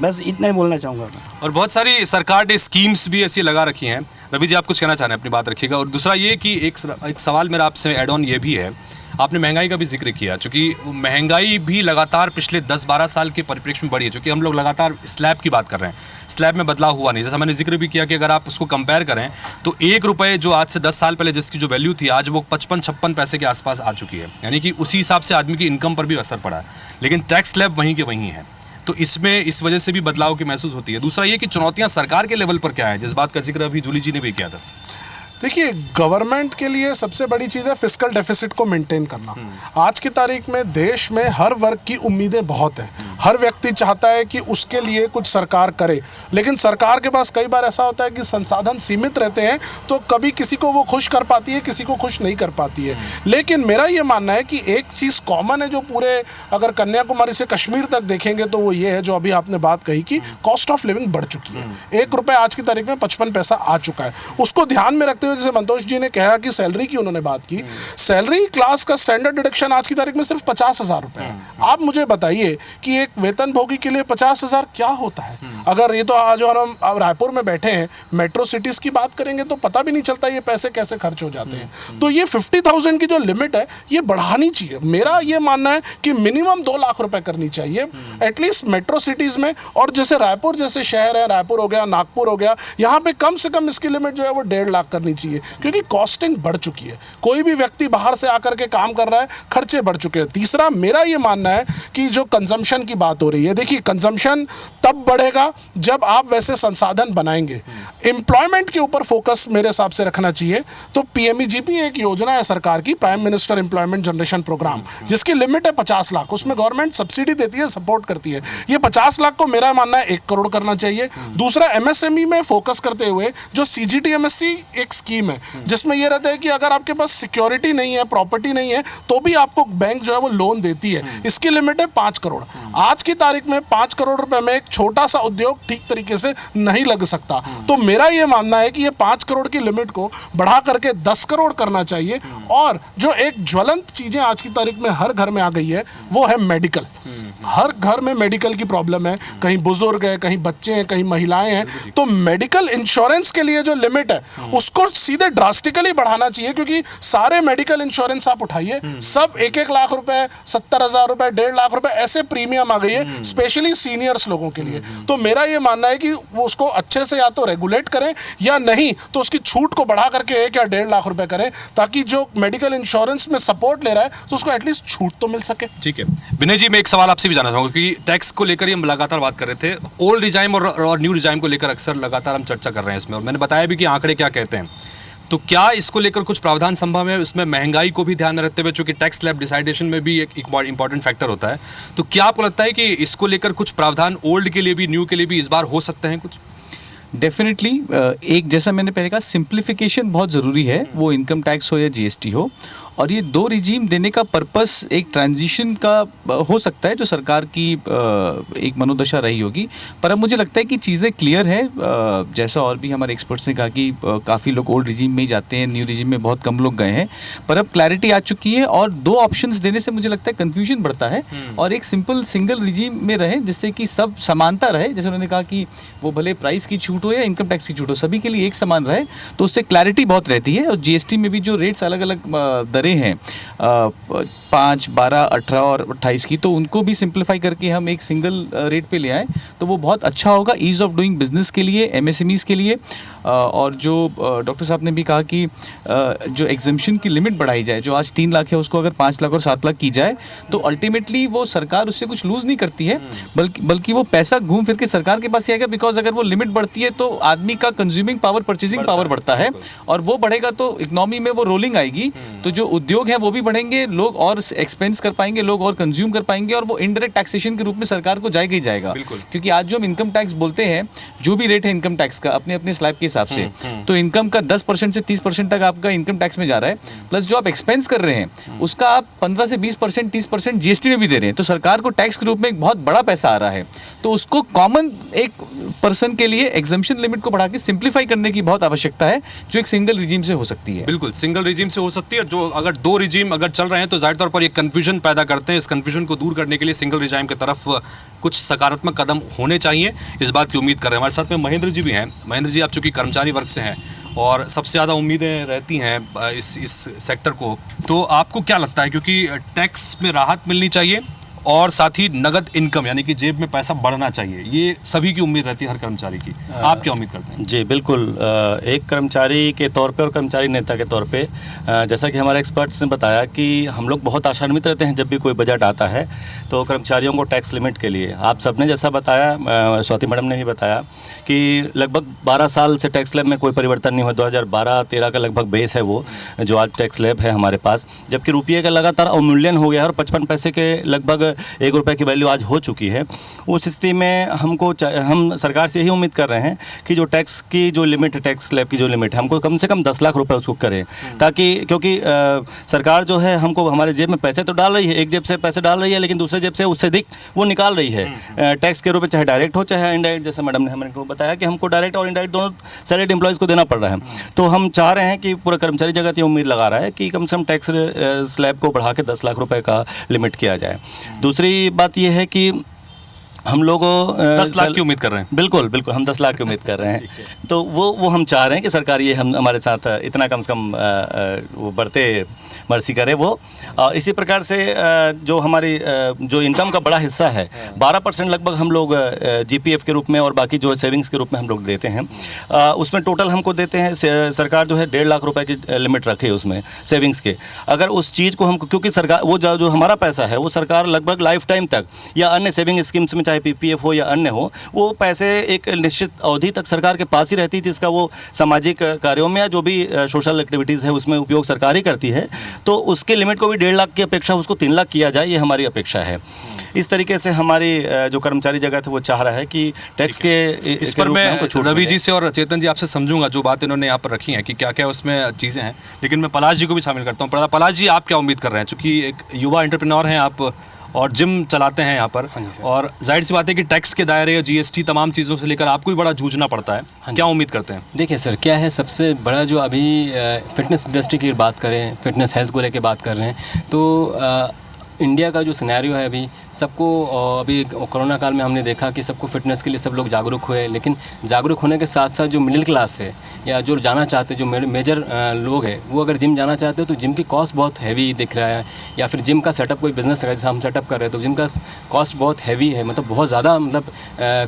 बस इतना ही बोलना चाहूँगा। और बहुत सारी सरकार ने स्कीम्स भी ऐसी लगा रखी हैं। रवि जी, आप कुछ कहना चाह रहे हैं, अपनी बात रखिएगा। और दूसरा ये कि एक सवाल मेरा आपसे ऐड ऑन ये भी है, आपने महंगाई का भी जिक्र किया, चूँकि महंगाई भी लगातार पिछले 10-12 साल के परिप्रेक्ष्य में बढ़ी है। चूँकि हम लोग लगातार स्लैब की बात कर रहे हैं, स्लैब में बदलाव हुआ नहीं। जैसा मैंने जिक्र भी किया कि अगर आप उसको कंपेयर करें तो 1 रुपये जो आज से 10 साल पहले जिसकी जो वैल्यू थी, आज वो 55-56 पैसे के आसपास आ चुकी है। यानी कि उसी हिसाब से आदमी की इनकम पर भी असर पड़ा है, लेकिन टैक्स स्लैब वहीं के वहीं है। तो इसमें इस वजह से भी बदलाव की महसूस होती है। दूसरा ये कि चुनौतियाँ सरकार के लेवल पर क्या है, जिस बात का जिक्र अभी जूली जी ने भी किया था। देखिए, गवर्नमेंट के लिए सबसे बड़ी चीज़ है फिस्कल डेफिसिट को मेंटेन करना। आज की तारीख में देश में हर वर्ग की उम्मीदें बहुत हैं। हर व्यक्ति चाहता है कि उसके लिए कुछ सरकार करे, लेकिन सरकार के पास कई बार ऐसा होता है कि संसाधन सीमित रहते हैं, तो कभी किसी को वो खुश कर पाती है, किसी को खुश नहीं कर पाती है। लेकिन मेरा ये मानना है कि एक चीज़ कॉमन है जो पूरे, अगर कन्याकुमारी से कश्मीर तक देखेंगे तो वो ये है जो अभी आपने बात कही कि कॉस्ट ऑफ लिविंग बढ़ चुकी है। 1 रुपये आज की तारीख में 55 पैसा आ चुका है। उसको ध्यान में रखते हुए, जैसे मंतोष जी ने कहा कि सैलरी की उन्होंने बात की, सैलरी क्लास का स्टैंडर्ड डिडक्शन आज की तारीख में सिर्फ 50,000 रुपये है। आप मुझे बताइए कि एक वेतनभोगी के लिए 50,000 क्या होता है? अगर ये तो आज जो हम अब रायपुर में बैठे हैं, मेट्रो सिटीज़ की बात करेंगे तो पता भी नहीं चलता ये पैसे कैसे खर्च हो जाते हैं। तो ये 50,000 की जो लिमिट है ये बढ़ानी चाहिए। मेरा ये मानना है कि मिनिमम 2 लाख रुपए करनी चाहिए एटलीस्ट मेट्रो सिटीज़ में। और जैसे रायपुर जैसे शहर है, रायपुर हो गया, नागपुर हो गया, यहाँ पे कम से कम इसकी लिमिट जो है वो 1.5 लाख करनी चाहिए, क्योंकि कॉस्टिंग बढ़ चुकी है। कोई भी व्यक्ति बाहर से आकर के काम कर रहा है, खर्चे बढ़ चुके हैं। तीसरा मेरा ये मानना है कि जो कंजम्पशन की बात हो रही है, देखिए कंजम्पशन तब बढ़ेगा जब आप वैसे संसाधन बनाएंगे। एम्प्लॉयमेंट के ऊपर फोकस मेरे हिसाब से रखना चाहिए। तो PMEGP एक योजना है सरकार की, Prime Minister Employment Generation Programme, जिसकी लिमिट है 50 लाख। उसमें गवर्नमेंट सब्सिडी देती है, सपोर्ट करती है। ये 50 लाख को मेरा मानना है 1 करोड़ करना चाहिए। दूसरा MSME में फोकस करते हुए जो CGTMSE एक स्कीम है, जिसमें यह रहता है कि अगर आपके पास सिक्योरिटी नहीं है, प्रॉपर्टी नहीं है, तो भी आपको बैंक जो है वो लोन देती है। इसकी लिमिट है 5 करोड़। आज की तारीख में 5 करोड़ रुपए में एक छोटा सा उद्योग ठीक तरीके से नहीं लग सकता। तो मेरा ये मानना है कि ये 5 करोड़ की लिमिट को बढ़ा करके 10 करोड़ करना चाहिए। और जो एक ज्वलंत चीजें आज की तारीख में हर घर में आ गई है वो है मेडिकल। हर घर में मेडिकल की प्रॉब्लम है, कहीं बुजुर्ग है, कहीं बच्चे हैं, कहीं महिलाएं हैं। तो मेडिकल इंश्योरेंस के लिए जो लिमिट है उसको सीधे ड्रास्टिकली बढ़ाना चाहिए, क्योंकि सारे मेडिकल इंश्योरेंस आप उठाइए, सब 1-1 लाख रुपए, 70,000 रुपए, 1.5 लाख रुपए ऐसे प्रीमियम आ गई है, स्पेशली सीनियर्स लोगों के लिए। तो मेरा ये मानना है कि वो उसको अच्छे से या तो रेगुलेट करें या नहीं तो उसकी छूट को बढ़ा करके 1 या 1.5 लाख रुपए करें, ताकि जो मेडिकल इंश्योरेंस में सपोर्ट ले रहा है तो उसको एटलीस्ट छूट तो मिल सके। ठीक है विनय जी, मैं एक सवाल आपसे भी जानना चाहूँगा कि टैक्स को लेकर हम लगातार बात कर रहे थे। ओल्ड रिजाइम और न्यू रिजाइम को लेकर अक्सर लगातार हम चर्चा कर रहे हैं इसमें, और मैंने बताया भी कि आंकड़े क्या कहते हैं। तो क्या इसको लेकर कुछ प्रावधान संभव है? उसमें महंगाई को भी ध्यान में रखते हुए, चूंकि टैक्स स्लैब डिसाइडेशन में भी एक इंपॉर्टेंट फैक्टर होता है, तो क्या आपको लगता है कि इसको लेकर कुछ प्रावधान ओल्ड के लिए भी, न्यू के लिए भी इस बार हो सकते हैं कुछ? डेफिनेटली एक जैसा मैंने पहले कहा, सिंप्लीफिकेशन बहुत ज़रूरी है, वो इनकम टैक्स हो या GST हो। और ये 2 रिजीम देने का पर्पस एक ट्रांजिशन का हो सकता है, जो सरकार की एक मनोदशा रही होगी। पर अब मुझे लगता है कि चीज़ें क्लियर है, जैसा और भी हमारे एक्सपर्ट्स ने कहा कि काफ़ी लोग ओल्ड रिजीम में ही जाते हैं, न्यू रिजीम में बहुत कम लोग गए हैं। पर अब क्लैरिटी आ चुकी है और 2 ऑप्शंस देने से मुझे लगता है कन्फ्यूजन बढ़ता है, और एक सिंपल सिंगल रिजीम में रहे जिससे कि सब समानता रहे। जैसे उन्होंने कहा कि वो भले प्राइस की छूट हो या इनकम टैक्स की छूट हो, सभी के लिए एक समान रहे, तो उससे क्लैरिटी बहुत रहती है। और GST में भी जो रेट्स अलग अलग दरें हैं 5, 12, 18 और 28 की, तो उनको भी सिंप्लीफाई करके हम एक सिंगल रेट पे ले आए तो वो बहुत अच्छा होगा ईज़ ऑफ डूइंग बिजनेस के लिए, MSMEs के लिए। और जो डॉक्टर साहब ने भी कहा कि जो एग्जम्पशन की लिमिट बढ़ाई जाए, जो आज 3 लाख है उसको अगर 5 लाख और 7 लाख की जाए, तो अल्टीमेटली वो सरकार उससे कुछ लूज़ नहीं करती है, बल्कि वो पैसा घूम फिर के सरकार के पास ही आएगा। बिकॉज अगर वो लिमिट बढ़ती है तो आदमी का कंज्यूमिंग पावर, परचेजिंग पावर बढ़ता है, और वो बढ़ेगा तो इकोनॉमी में वो रोलिंग आएगी। तो जो उद्योग है वो भी बढ़ेंगे, लोग और एक्सपेंस कर पाएंगे, लोग और कंज्यूम कर पाएंगे, और वो इनडायरेक्ट टैक्सेशन के रूप में सरकार को जाएगा ही जाएगा। क्योंकि आज जो हम इनकम टैक्स बोलते हैं, जो भी रेट है इनकम टैक्स का अपने अपने स्लैब के हिसाब से, तो इनकम का 10% से 30% तक आपका इनकम टैक्स में जा रहा है, प्लस जो आप एक्सपेंस कर रहे हैं उसका आप 15 से 20%, 30% GST में भी दे रहे हैं। तो सरकार को टैक्स के रूप में एक बहुत बड़ा पैसा आ रहा है। तो उसको कॉमन एक पर्सन के लिए एग्जम्पशन लिमिट को बढ़ा के सिंप्लीफाई करने की बहुत आवश्यकता है, जो एक सिंगल रिजीम से हो सकती है। बिल्कुल, सिंगल रिजीम से हो सकती है। जो अगर 2 रिजीम अगर चल रहे हैं तो जाहिर तौर पर ये कन्फ्यूजन पैदा करते हैं। इस कन्फ्यूजन को दूर करने के लिए सिंगल रिजाइम की तरफ कुछ सकारात्मक कदम होने चाहिए, इस बात की उम्मीद कर रहे हैं। हमारे साथ में महेंद्र जी भी हैं। महेंद्र जी, आप चूँकि कर्मचारी वर्ग से हैं और सबसे ज़्यादा उम्मीदें रहती हैं इस सेक्टर को, तो आपको क्या लगता है, क्योंकि टैक्स में राहत मिलनी चाहिए और साथ ही नगद इनकम यानी कि जेब में पैसा बढ़ना चाहिए, ये सभी की उम्मीद रहती है हर कर्मचारी की, आप क्या उम्मीद करते हैं? जी बिल्कुल, एक कर्मचारी के तौर पे और कर्मचारी नेता के तौर पे, जैसा कि हमारे एक्सपर्ट्स ने बताया कि हम लोग बहुत आशान्वित रहते हैं जब भी कोई बजट आता है तो कर्मचारियों को टैक्स लिमिट के लिए। आप सबने जैसा बताया, स्वाति मैडम ने भी बताया कि लगभग 12 साल से टैक्स स्लैब में कोई परिवर्तन नहीं हुआ। 2012-13 का लगभग बेस है वो जो आज टैक्स स्लैब है हमारे पास, जबकि रुपये का लगातार अवमूल्यन हो गया है और 55 पैसे के लगभग 1 रुपये की वैल्यू आज हो चुकी है। उस स्थिति में हम सरकार से यही उम्मीद कर रहे हैं कि जो टैक्स की जो लिमिट है, टैक्स स्लैब की जो लिमिट है, हमको कम से कम 10 लाख रुपए उसको करें, ताकि क्योंकि सरकार जो है हमको हमारे जेब में पैसे तो डाल रही है, एक जेब से पैसे डाल रही है, लेकिन दूसरे जेब से उससे अधिक वो निकाल रही है टैक्स के रूप में, चाहे डायरेक्ट हो चाहे इनडायरेक्ट। जैसे मैडम ने हमको बताया कि हमको डायरेक्ट और इनडायरेक्ट दोनों सैलरीड एम्प्लॉयज़ को देना पड़ रहा है। तो हम चाह रहे हैं कि पूरा कर्मचारी जगत ये उम्मीद लगा रहा है कि कम से कम टैक्स स्लैब को बढ़ा के 10 लाख रुपए का लिमिट किया जाए। दूसरी बात यह है कि हम लोगों 10 लाख की उम्मीद कर रहे हैं। बिल्कुल बिल्कुल, हम 10 लाख की उम्मीद कर रहे हैं। तो वो हम चाह रहे हैं कि सरकार ये हम हमारे साथ इतना कम से कम वो बढ़ते मर्सी करे वो। और इसी प्रकार से जो हमारी जो इनकम का बड़ा हिस्सा है 12% लगभग हम लोग जीपीएफ के रूप में और बाकी जो है सेविंग्स के रूप में हम लोग देते हैं। उसमें टोटल हमको देते हैं सरकार जो है 1.5 लाख रुपए की लिमिट रखे उसमें सेविंग्स के। अगर उस चीज़ को हमको, क्योंकि सरकार वो जो हमारा पैसा है वो सरकार लगभग लाइफ टाइम तक या अन्य सेविंग स्कीम्स में चाहे पीपीएफ हो या अन्य हो, वो पैसे एक निश्चित अवधि तक सरकार के पास ही रहती है, जिसका वो सामाजिक कार्यों में या जो भी सोशल एक्टिविटीज़ है उसमें उपयोग सरकार ही करती है। तो उसके लिमिट को भी 1.5 लाख की अपेक्षा उसको 3 लाख किया जाए, ये हमारी अपेक्षा है। इस तरीके से हमारी जो कर्मचारी जगत है वो चाह रहा है कि टैक्स के इस पर मैं रवि जी से और चेतन जी आपसे समझूंगा जो बात इन्होंने यहाँ पर रखी हैं कि क्या क्या उसमें चीज़ें हैं, लेकिन मैं पलाश जी को भी शामिल करता हूँ। पलाश जी, आप क्या उम्मीद कर रहे हैं? चूँकि एक युवा एंटरप्रेन्योर हैं आप और जिम चलाते हैं यहाँ पर, और जाहिर सी बात है कि टैक्स के दायरे, जीएसटी, तमाम चीज़ों से लेकर आपको भी बड़ा जूझना पड़ता है। क्या उम्मीद करते हैं? देखिए सर, क्या है सबसे बड़ा जो अभी फिटनेस इंडस्ट्री की बात करें, फिटनेस हेल्थ को लेकर बात कर रहे हैं, तो इंडिया का जो सिनेरियो है अभी सबको, अभी कोरोना काल में हमने देखा कि सबको फिटनेस के लिए सब लोग जागरूक हुए, लेकिन जागरूक होने के साथ साथ जो मिडिल क्लास है या जो जाना चाहते, जो मेजर लोग हैं, वो अगर जिम जाना चाहते हैं तो जिम की कॉस्ट बहुत हैवी दिख रहा है। या फिर जिम का सेटअप, कोई बिजनेस अगर हम सेटअप कर रहे हैं तो जिम का कॉस्ट बहुत हैवी है, मतलब बहुत ज़्यादा मतलब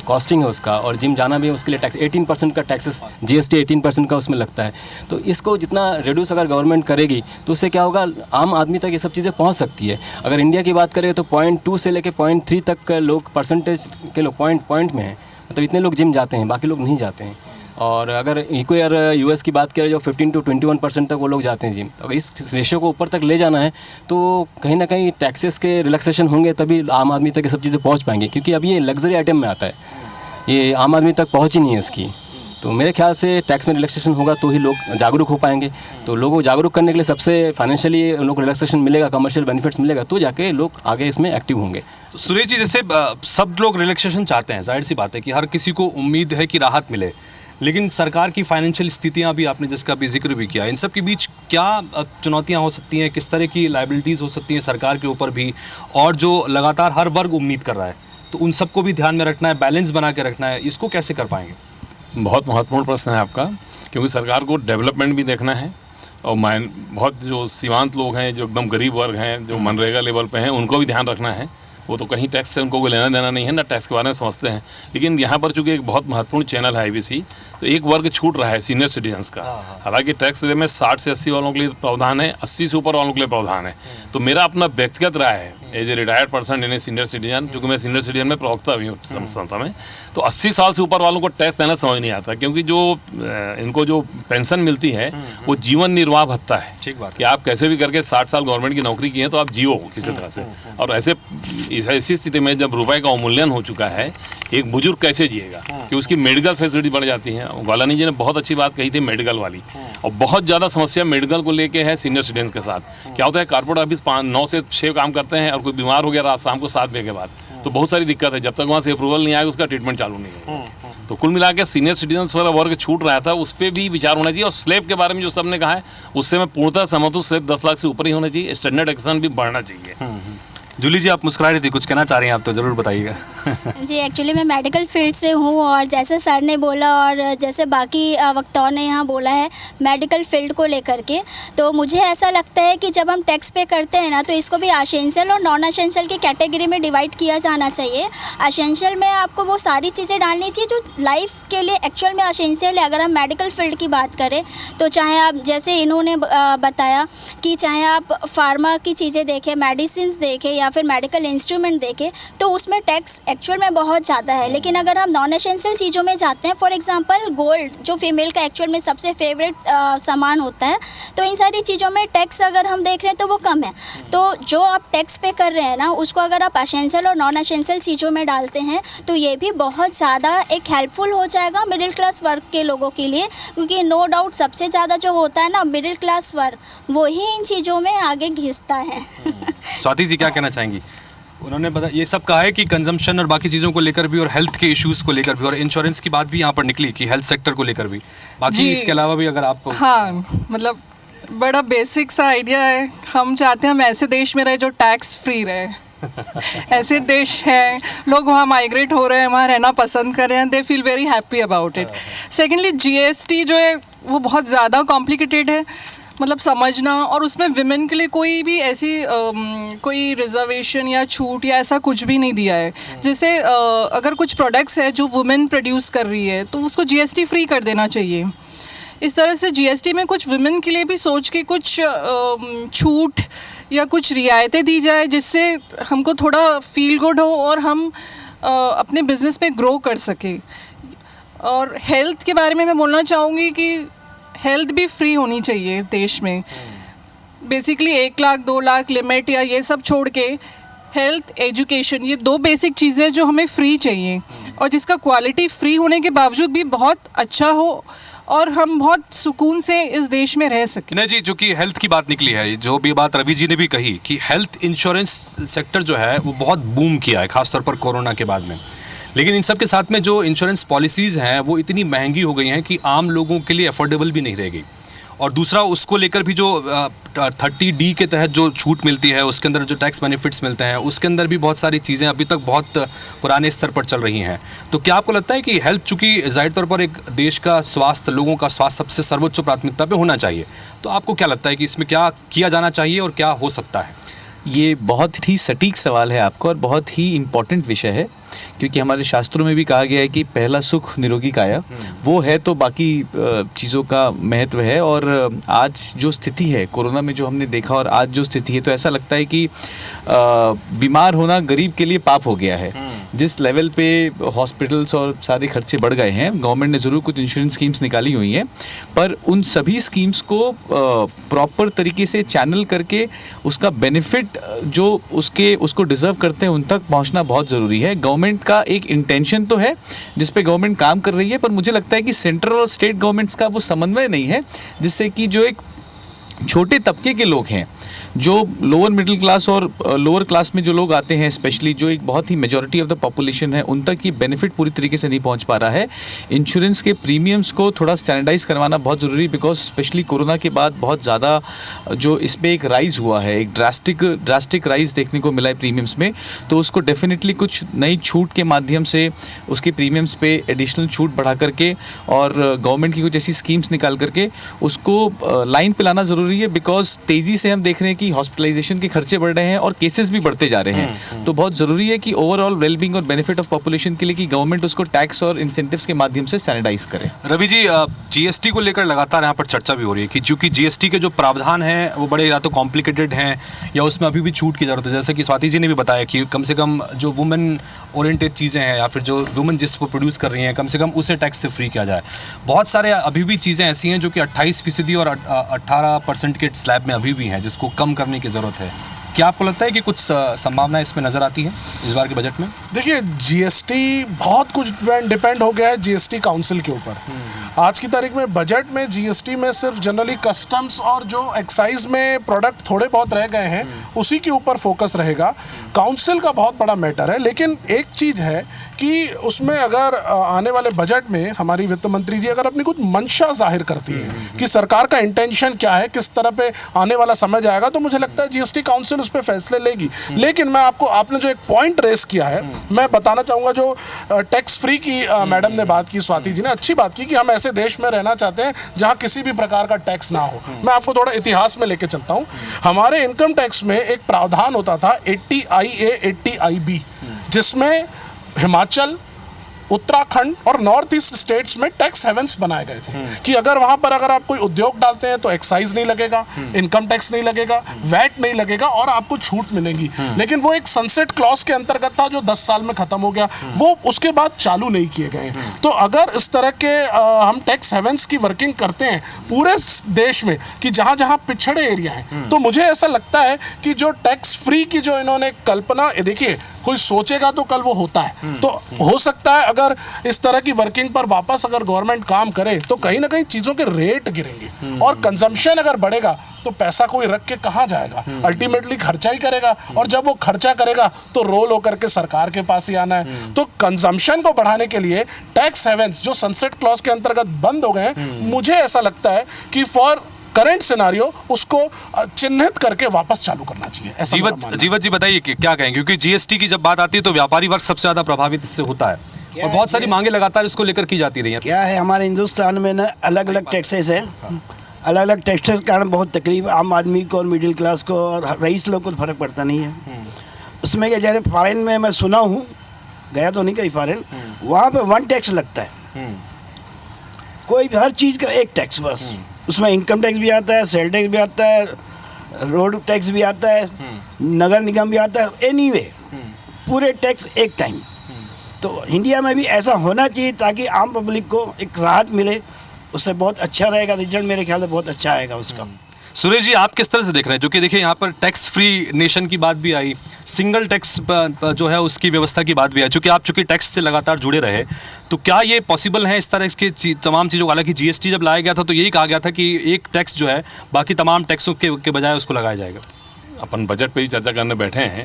कॉस्टिंग है उसका, और जिम जाना भी उसके लिए टैक्स 18% का टैक्सेस, जीएसटी 18% का उसमें लगता है। तो इसको जितना रिड्यूस अगर गवर्नमेंट करेगी तो उससे क्या होगा, आम आदमी तक ये सब चीज़ें पहुँच सकती है। अगर इंडिया की बात करें तो 0.2 से लेकर 0.3 तक का लोग परसेंटेज के लोग पॉइंट में हैं, मतलब इतने लोग जिम जाते हैं, बाकी लोग नहीं जाते हैं। और अगर इक्वल यूएस की बात करें जो 15 to 21% तक वो लोग जाते हैं जिम, तो अगर इस रेशियो को ऊपर तक ले जाना है तो कहीं ना कहीं टैक्सेस के रिलैक्सेशन होंगे, तभी आम आदमी तक ये सब चीज़ें पहुँच पाएंगी, क्योंकि अभी ये लग्जरी आइटम में आता है, ये आम आदमी तक पहुँच ही नहीं है इसकी। तो मेरे ख्याल से टैक्स में रिलैक्सेशन होगा तो ही लोग जागरूक हो पाएंगे। तो लोगों को जागरूक करने के लिए सबसे फाइनेंशियली उन लोगों को रिलैक्सेशन मिलेगा, कमर्शियल बेनिफिट्स मिलेगा, तो जाके लोग आगे इसमें एक्टिव होंगे। तो सुरेश जी, जैसे सब लोग रिलैक्सेशन चाहते हैं, जाहिर सी बात है कि हर किसी को उम्मीद है कि राहत मिले, लेकिन सरकार की फाइनेंशियल स्थितियाँ भी आपने जिसका भी जिक्र भी किया, इन सब के बीच क्या चुनौतियाँ हो सकती हैं, किस तरह की लाइबिलिटीज़ हो सकती हैं सरकार के ऊपर भी, और जो लगातार हर वर्ग उम्मीद कर रहा है, तो उन सबको भी ध्यान में रखना है, बैलेंस बना के रखना है, इसको कैसे कर पाएंगे? बहुत महत्वपूर्ण प्रश्न है आपका, क्योंकि सरकार को डेवलपमेंट भी देखना है, और बहुत जो सीमांत लोग हैं, जो एकदम गरीब वर्ग हैं, जो मनरेगा लेवल पे हैं, उनको भी ध्यान रखना है। वो तो कहीं टैक्स से उनको कोई लेना देना नहीं है, ना टैक्स के बारे में समझते हैं। लेकिन यहाँ पर चूंकि एक बहुत महत्वपूर्ण चैनल है आईबीसी, तो एक वर्ग छूट रहा है, सीनियर सिटीजन्स का। हालांकि टैक्स रेट में 60 से 80 वालों के लिए प्रावधान है, 80 से ऊपर वालों के लिए प्रावधान है। तो मेरा अपना व्यक्तिगत राय है, as a retired person in a senior citizen, क्योंकि मैं सीनियर सिटीजन में प्रवक्ता भी हूँ संस्था में, तो 80 साल से ऊपर वालों को टैक्स देना समझ नहीं आता, क्योंकि जो इनको जो पेंशन मिलती है वो जीवन निर्वाह भत्ता है। ठीक बात कि आप कैसे भी करके 60 साल गवर्नमेंट की नौकरी की है तो आप जियो किसी तरह से। और ऐसी स्थिति में जब रुपए का अवमूल्यन हो चुका है, एक बुजुर्ग कैसे जिएगा, कि उसकी मेडिकल फैसिलिटी बढ़ जाती है। गालानी जी ने बहुत अच्छी बात कही थी मेडिकल वाली, और बहुत ज़्यादा समस्या मेडिकल को लेके है सीनियर सिटीजन के साथ। क्या होता है, कॉर्पोरेट ऑफिस 9 से 6 काम करते हैं, और कोई बीमार हो गया रात शाम को 7 बजे के बाद, तो बहुत सारी दिक्कत है, जब तक वहाँ से अप्रूवल नहीं आएगा उसका ट्रीटमेंट चालू नहीं होगा। तो कुल मिला के सीनियर सिटीजन वाला वर्ग छूट रहा था, उस पर भी विचार होना चाहिए। और स्लैब के बारे में जो सबने कहा है उससे मैं पूर्णतः सहमत हूँ, स्लैब 10 लाख से ऊपर ही होना चाहिए, स्टैंडर्ड एक्शन भी बढ़ना चाहिए। जूली जी, आप मुस्कुरा रही थी, कुछ कहना चाह रही हैं आप, तो ज़रूर बताइएगा। जी, एक्चुअली मैं मेडिकल फील्ड से हूँ, और जैसे सर ने बोला और जैसे बाकी वक्ताओं ने यहाँ बोला है मेडिकल फील्ड को लेकर के, तो मुझे ऐसा लगता है कि जब हम टैक्स पे करते हैं ना, तो इसको भी असेंशियल और नॉन असेंशियल की कैटेगरी में डिवाइड किया जाना चाहिए। असेंशियल में आपको वो सारी चीज़ें डालनी चाहिए जो लाइफ के लिए एक्चुअल में असेंशियल है। अगर हम मेडिकल फील्ड की बात करें तो चाहे आप, जैसे इन्होंने बताया कि चाहे आप फार्मा की चीज़ें देखें, मेडिसिन देखें या फिर मेडिकल इंस्ट्रूमेंट देखें, तो उसमें टैक्स एक्चुअल में बहुत ज़्यादा है। लेकिन अगर हम नॉन एसेंशियल चीज़ों में जाते हैं, फॉर एग्जांपल गोल्ड, जो फीमेल का एक्चुअल में सबसे फेवरेट सामान होता है, तो इन सारी चीज़ों में टैक्स अगर हम देख रहे हैं तो वो कम है। तो जो आप टैक्स पे कर रहे हैं ना, उसको अगर आप एसेंशियल और नॉन एसेंशियल चीज़ों में डालते हैं तो ये भी बहुत ज़्यादा एक हेल्पफुल हो जाएगा मिडिल क्लास वर्ग के लोगों के लिए, क्योंकि नो डाउट सबसे ज़्यादा जो होता है ना मिडिल क्लास वर्ग, वही इन चीज़ों में आगे घिसता है। स्वाति जी, क्या कहना चाहेंगी? उन्होंने ये सब कहा है कि कंजम्पशन और बाकी चीज़ों को लेकर भी, और हेल्थ के इश्यूज़ को लेकर भी, और इंश्योरेंस की बात भी यहाँ पर निकली कि हेल्थ सेक्टर को लेकर भी, बाकी इसके अलावा भी अगर आप। हाँ, मतलब बड़ा बेसिक सा आइडिया है। हम चाहते हैं हम ऐसे देश में रहे जो टैक्स फ्री रहे। ऐसे देश हैं, लोग वहाँ माइग्रेट हो रहे हैं, वहाँ रहना पसंद कर रहे हैं, they feel very happy about it. Secondly GST जो है वो बहुत ज़्यादा कॉम्प्लिकेटेड है, मतलब समझना, और उसमें विमेन के लिए कोई भी ऐसी कोई रिजर्वेशन या छूट या ऐसा कुछ भी नहीं दिया है। जैसे अगर कुछ प्रोडक्ट्स है जो वुमेन प्रोड्यूस कर रही है तो उसको जीएसटी फ्री कर देना चाहिए। इस तरह से जीएसटी में कुछ विमेन के लिए भी सोच के कुछ छूट या कुछ रियायतें दी जाए, जिससे हमको थोड़ा फील गुड हो और हम अपने बिज़नेस में ग्रो कर सकें। और हेल्थ के बारे में मैं बोलना चाहूँगी कि हेल्थ भी फ्री होनी चाहिए देश में। बेसिकली 1 लाख 2 लाख लिमिट या ये सब छोड़ के हेल्थ, एजुकेशन, ये 2 बेसिक चीज़ें जो हमें फ्री चाहिए, और जिसका क्वालिटी फ्री होने के बावजूद भी बहुत अच्छा हो और हम बहुत सुकून से इस देश में रह सकें। नहीं जी, जो कि हेल्थ की बात निकली है, जो भी बात रवि जी ने भी कही कि हेल्थ इंश्योरेंस सेक्टर जो है वो बहुत बूम किया है, खासतौर पर कोरोना के बाद में। लेकिन इन सब के साथ में जो इंश्योरेंस पॉलिसीज़ हैं वो इतनी महंगी हो गई हैं कि आम लोगों के लिए अफोर्डेबल भी नहीं रह गई। और दूसरा, उसको लेकर भी जो 30D के तहत जो छूट मिलती है, उसके अंदर जो टैक्स बेनिफिट्स मिलते हैं, उसके अंदर भी बहुत सारी चीज़ें अभी तक बहुत पुराने स्तर पर चल रही हैं। तो क्या आपको लगता है कि हेल्थ, चूँकि ज़ाहिर तौर पर एक देश का स्वास्थ्य, लोगों का स्वास्थ्य सबसे सर्वोच्च प्राथमिकता पे होना चाहिए, तो आपको क्या लगता है कि इसमें क्या किया जाना चाहिए और क्या हो सकता है? ये बहुत ही सटीक सवाल है आपका, और बहुत ही इम्पॉर्टेंट विषय है, क्योंकि हमारे शास्त्रों में भी कहा गया है कि पहला सुख निरोगी काया, वो है तो बाकी चीज़ों का महत्व है। और आज जो स्थिति है कोरोना में, जो हमने देखा, और आज जो स्थिति है, तो ऐसा लगता है कि बीमार होना गरीब के लिए पाप हो गया है। जिस लेवल पे हॉस्पिटल्स और सारे खर्चे बढ़ गए हैं, गवर्नमेंट ने ज़रूर कुछ इंश्योरेंस स्कीम्स निकाली हुई हैं, पर उन सभी स्कीम्स को प्रॉपर तरीके से चैनल करके उसका बेनिफिट जो उसको डिज़र्व करते हैं उन तक पहुंचना बहुत ज़रूरी है। गवर्नमेंट का एक इंटेंशन तो है जिस पे गवर्नमेंट काम कर रही है, पर मुझे लगता है कि सेंट्रल और स्टेट गवर्नमेंट्स का वो समन्वय नहीं है, जिससे कि जो एक छोटे तबके के लोग हैं, जो लोअर मिडिल क्लास और लोअर क्लास में जो लोग आते हैं, स्पेशली जो एक बहुत ही मेजॉरिटी ऑफ द पॉपुलेशन है, उन तक ये बेनिफिट पूरी तरीके से नहीं पहुंच पा रहा है। इंश्योरेंस के प्रीमियम्स को थोड़ा स्टैंडर्डाइज करवाना बहुत ज़रूरी, बिकॉज स्पेशली कोरोना के बाद बहुत ज़्यादा जो इस पर एक राइज़ हुआ है, एक ड्रास्टिक राइज़ देखने को मिला है प्रीमियम्स में, तो उसको डेफिनेटली कुछ नई छूट के माध्यम से उसके प्रीमियम्स पे एडिशनल छूट बढ़ा करके और गवर्नमेंट की कुछ ऐसी स्कीम्स निकाल करके उसको लाइन पे लाना ज़रूरी है, बिकॉज तेज़ी से हम देख रहे हैं कि हॉस्पिटलाइजेशन के खर्चे बढ़ रहे हैं और केसेस भी बढ़ते जा रहे हैं। तो बहुत ज़रूरी है कि ओवरऑल वेलबींग और बेनिफिट ऑफ पॉपुलेशन के लिए कि गवर्नमेंट उसको टैक्स और इंसेंटिव्स के माध्यम से सैनिटाइज करे। रवि जी, जीएसटी को लेकर लगातार यहाँ पर चर्चा भी हो रही है कि चूंकि जीएसटी के जो प्रावधान हैं वो बड़े या तो कॉम्प्लिकेटेड हैं या उसमें अभी भी छूट की ज़रूरत है। जैसे कि स्वाति जी ने भी बताया कि कम से कम जो वुमेन ओरिएंटेड चीज़ें हैं या फिर जो वुमेन जिसको प्रोड्यूस कर रही हैं, कम से कम उसे टैक्स से फ्री किया जाए। बहुत सारे अभी भी चीज़ें ऐसी हैं जो कि 28% और 18% के स्लैब में अभी भी हैं, जिसको कम करने की ज़रूरत है। क्या आपको लगता है कि कुछ संभावना इसमें नज़र आती है इस बार के बजट में? देखिए, जीएसटी बहुत कुछ डिपेंड हो गया है जीएसटी काउंसिल के ऊपर। आज की तारीख में बजट में जीएसटी में सिर्फ जनरली कस्टम्स और जो एक्साइज में प्रोडक्ट थोड़े बहुत रह गए हैं उसी के ऊपर फोकस रहेगा। काउंसिल का बहुत बड़ा मैटर है, लेकिन एक चीज़ है कि उसमें अगर आने वाले बजट में हमारी वित्त मंत्री जी अगर अपनी कुछ मंशा जाहिर करती है कि सरकार का इंटेंशन क्या है, किस तरह पे आने वाला समय जाएगा, तो मुझे लगता है जीएसटी काउंसिल उस पर फैसले लेगी। लेकिन मैं आपने जो एक पॉइंट रेस किया है, मैं बताना चाहूँगा, जो टैक्स फ्री की मैडम ने बात की, स्वाति जी ने अच्छी बात की कि हम ऐसे देश में रहना चाहते हैं जहाँ किसी भी प्रकार का टैक्स ना हो। मैं आपको थोड़ा इतिहास में लेके चलता हूँ। हमारे इनकम टैक्स में एक प्रावधान होता था 80IA 80IB, जिसमें हिमाचल, उत्तराखंड और नॉर्थ ईस्ट स्टेट्स में टैक्स हेवंस बनाए गए थे कि अगर वहां पर अगर आप कोई उद्योग डालते हैं तो एक्साइज नहीं लगेगा, इनकम टैक्स नहीं लगेगा, वैट नहीं लगेगा और आपको छूट मिलेंगी। लेकिन वो एक सनसेट क्लॉज के अंतर्गत था जो 10 साल में खत्म हो गया, वो उसके बाद चालू नहीं किए गए। तो अगर इस तरह के हम टैक्स हेवंस की वर्किंग करते हैं पूरे देश में कि जहां जहां पिछड़े एरिया हैं, तो मुझे ऐसा लगता है कि जो टैक्स फ्री की जो इन्होंने कल्पना, देखिए कोई सोचेगा तो कल वो होता है। तो हो सकता है अगर इस तरह की वर्किंग पर वापस अगर गवर्नमेंट काम करे तो कहीं ना कहीं चीज़ों के रेट गिरेंगे और कंजम्पशन अगर बढ़ेगा तो पैसा कोई रख के कहाँ जाएगा, अल्टीमेटली खर्चा ही करेगा और जब वो खर्चा करेगा तो रोल होकर के सरकार के पास ही आना है। तो कंजम्पशन को बढ़ाने के लिए टैक्स हेवंस जो सनसेट क्लॉज के अंतर्गत बंद हो गए हैं, मुझे ऐसा लगता है कि फॉर करंट सिनारियो उसको चिन्हित करके वापस चालू करना चाहिए। ऐसा मेरा मानना है। जीवत जी बताइए कि क्या कहेंगे, क्योंकि जीएसटी की जब बात आती है तो व्यापारी वर्ग सबसे ज्यादा प्रभावित इससे होता है और बहुत सारी मांगे लगातार इसको लेकर की जाती रही हैं। क्या है, हमारे हिंदुस्तान में ना अलग अलग टैक्सेस है, अलग अलग टैक्सेस के कारण बहुत तकलीफ आम आदमी को और मिडिल क्लास को और रईस लोग को फर्क पड़ता नहीं है। उसमें क्या, जैसे फॉरेन में मैं सुना हूँ, गया तो नहीं कहीं फॉरेन, वहाँ पे 1 टैक्स लगता है, कोई भी हर चीज़ का 1 टैक्स बस। उसमें इनकम टैक्स भी आता है, सेल टैक्स भी आता है, रोड टैक्स भी आता है, नगर निगम भी आता है, एनीवे पूरे टैक्स एक टाइम। तो इंडिया में भी ऐसा होना चाहिए ताकि आम पब्लिक को एक राहत मिले, उससे बहुत अच्छा रहेगा, रिजल्ट मेरे ख्याल से बहुत अच्छा आएगा उसका। सुरेश जी, आप किस तरह से देख रहे हैं, जो कि देखिए यहाँ पर टैक्स फ्री नेशन की बात भी आई, सिंगल टैक्स जो है उसकी व्यवस्था की बात भी आई, चूँकि टैक्स से लगातार जुड़े रहे, तो क्या ये पॉसिबल है इस तरह की तमाम चीज़ों, हालांकि जीएसटी जब लाया गया था तो यही कहा गया था कि एक टैक्स जो है बाकी तमाम टैक्सों के बजाय उसको लगाया जाएगा। अपन बजट पे ही चर्चा करने बैठे हैं,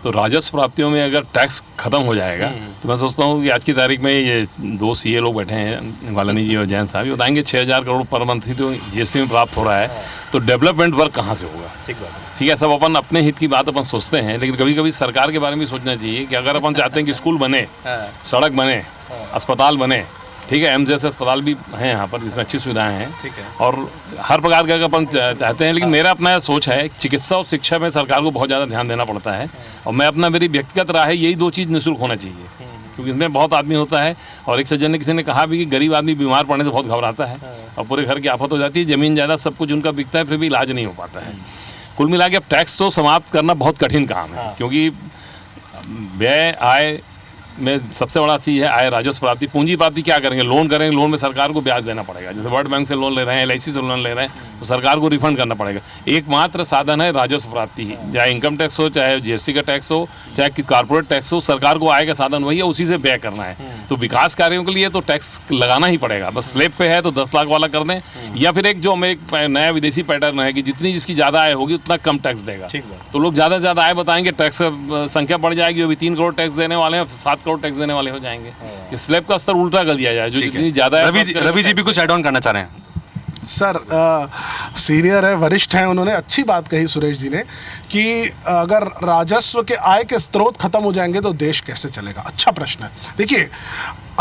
तो राजस्व प्राप्तियों में अगर टैक्स खत्म हो जाएगा तो मैं सोचता हूँ कि आज की तारीख में ये 2 सीए लोग बैठे हैं, वालानी जी और जैन साहब, ये बताएंगे 6,000 करोड़ पर मंथ ही तो जीएसटी में प्राप्त हो रहा है, तो डेवलपमेंट वर्क कहाँ से होगा। ठीक है, सब अपन अपने हित की बात अपन सोचते हैं, लेकिन कभी कभी सरकार के बारे में सोचना चाहिए कि अगर अपन चाहते हैं कि स्कूल बने, सड़क बने, अस्पताल बने, ठीक है, एम्स जैसे अस्पताल भी हैं यहाँ पर जिसमें अच्छी सुविधाएं हैं, ठीक है, और हर प्रकार का अपन चाहते हैं, लेकिन मेरा अपना सोच है चिकित्सा और शिक्षा में सरकार को बहुत ज़्यादा ध्यान देना पड़ता है, और मेरी व्यक्तिगत राय है यही 2 चीज़ निःशुल्क होना चाहिए, क्योंकि इसमें बहुत आदमी होता है। और एक सज्जन ने किसी ने कहा भी कि गरीब आदमी बीमार पड़ने से बहुत घबराता है और पूरे घर की आफत हो जाती है, ज़मीन जायदाद सब कुछ उनका बिकता है, फिर भी इलाज नहीं हो पाता है। कुल मिला के अब टैक्स तो समाप्त करना बहुत कठिन काम है, क्योंकि व्यय आय में सबसे बड़ा चीज़ है आय, राजस्व प्राप्ति। पूंजी प्राप्ति क्या करेंगे, लोन करेंगे, लोन में सरकार को ब्याज देना पड़ेगा, जैसे वर्ल्ड बैंक से लोन ले रहे हैं, LIC से लोन ले रहे हैं, तो सरकार को रिफंड करना पड़ेगा। एकमात्र साधन है राजस्व प्राप्ति ही, चाहे इनकम टैक्स हो, चाहे जीएसटी का टैक्स हो, चाहे कॉर्पोरेट टैक्स हो, सरकार को आय का साधन वही है, उसी से व्यय करना है। तो विकास कार्यों के लिए तो टैक्स लगाना ही पड़ेगा, बस स्लैब पे है तो 10 लाख वाला कर दें, या फिर एक जो हमें एक नया विदेशी पैटर्न है कि जिसकी ज़्यादा आय होगी उतना कम टैक्स देगा, तो लोग ज़्यादा से ज़्यादा आय बताएंगे, टैक्स संख्या बढ़ जाएगी, अभी 3 करोड़ टैक्स देने वाले हैं, 7 करोड़ टैक्स देने वाले हो जाएंगे। इस स्लैब का स्तर उल्टा कर दिया जाए, जो जितनी ज़्यादा है। रवि जी भी कुछ ऐड ऑन करना चाह रहे हैं। सर सीनियर है, वरिष्ठ हैं, उन्होंने अच्छी बात कही सुरेश जी ने कि अगर राजस्व के आय के स्रोत खत्म हो जाएंगे तो देश कैसे चलेगा। अच्छा प्रश्न है। देखिए,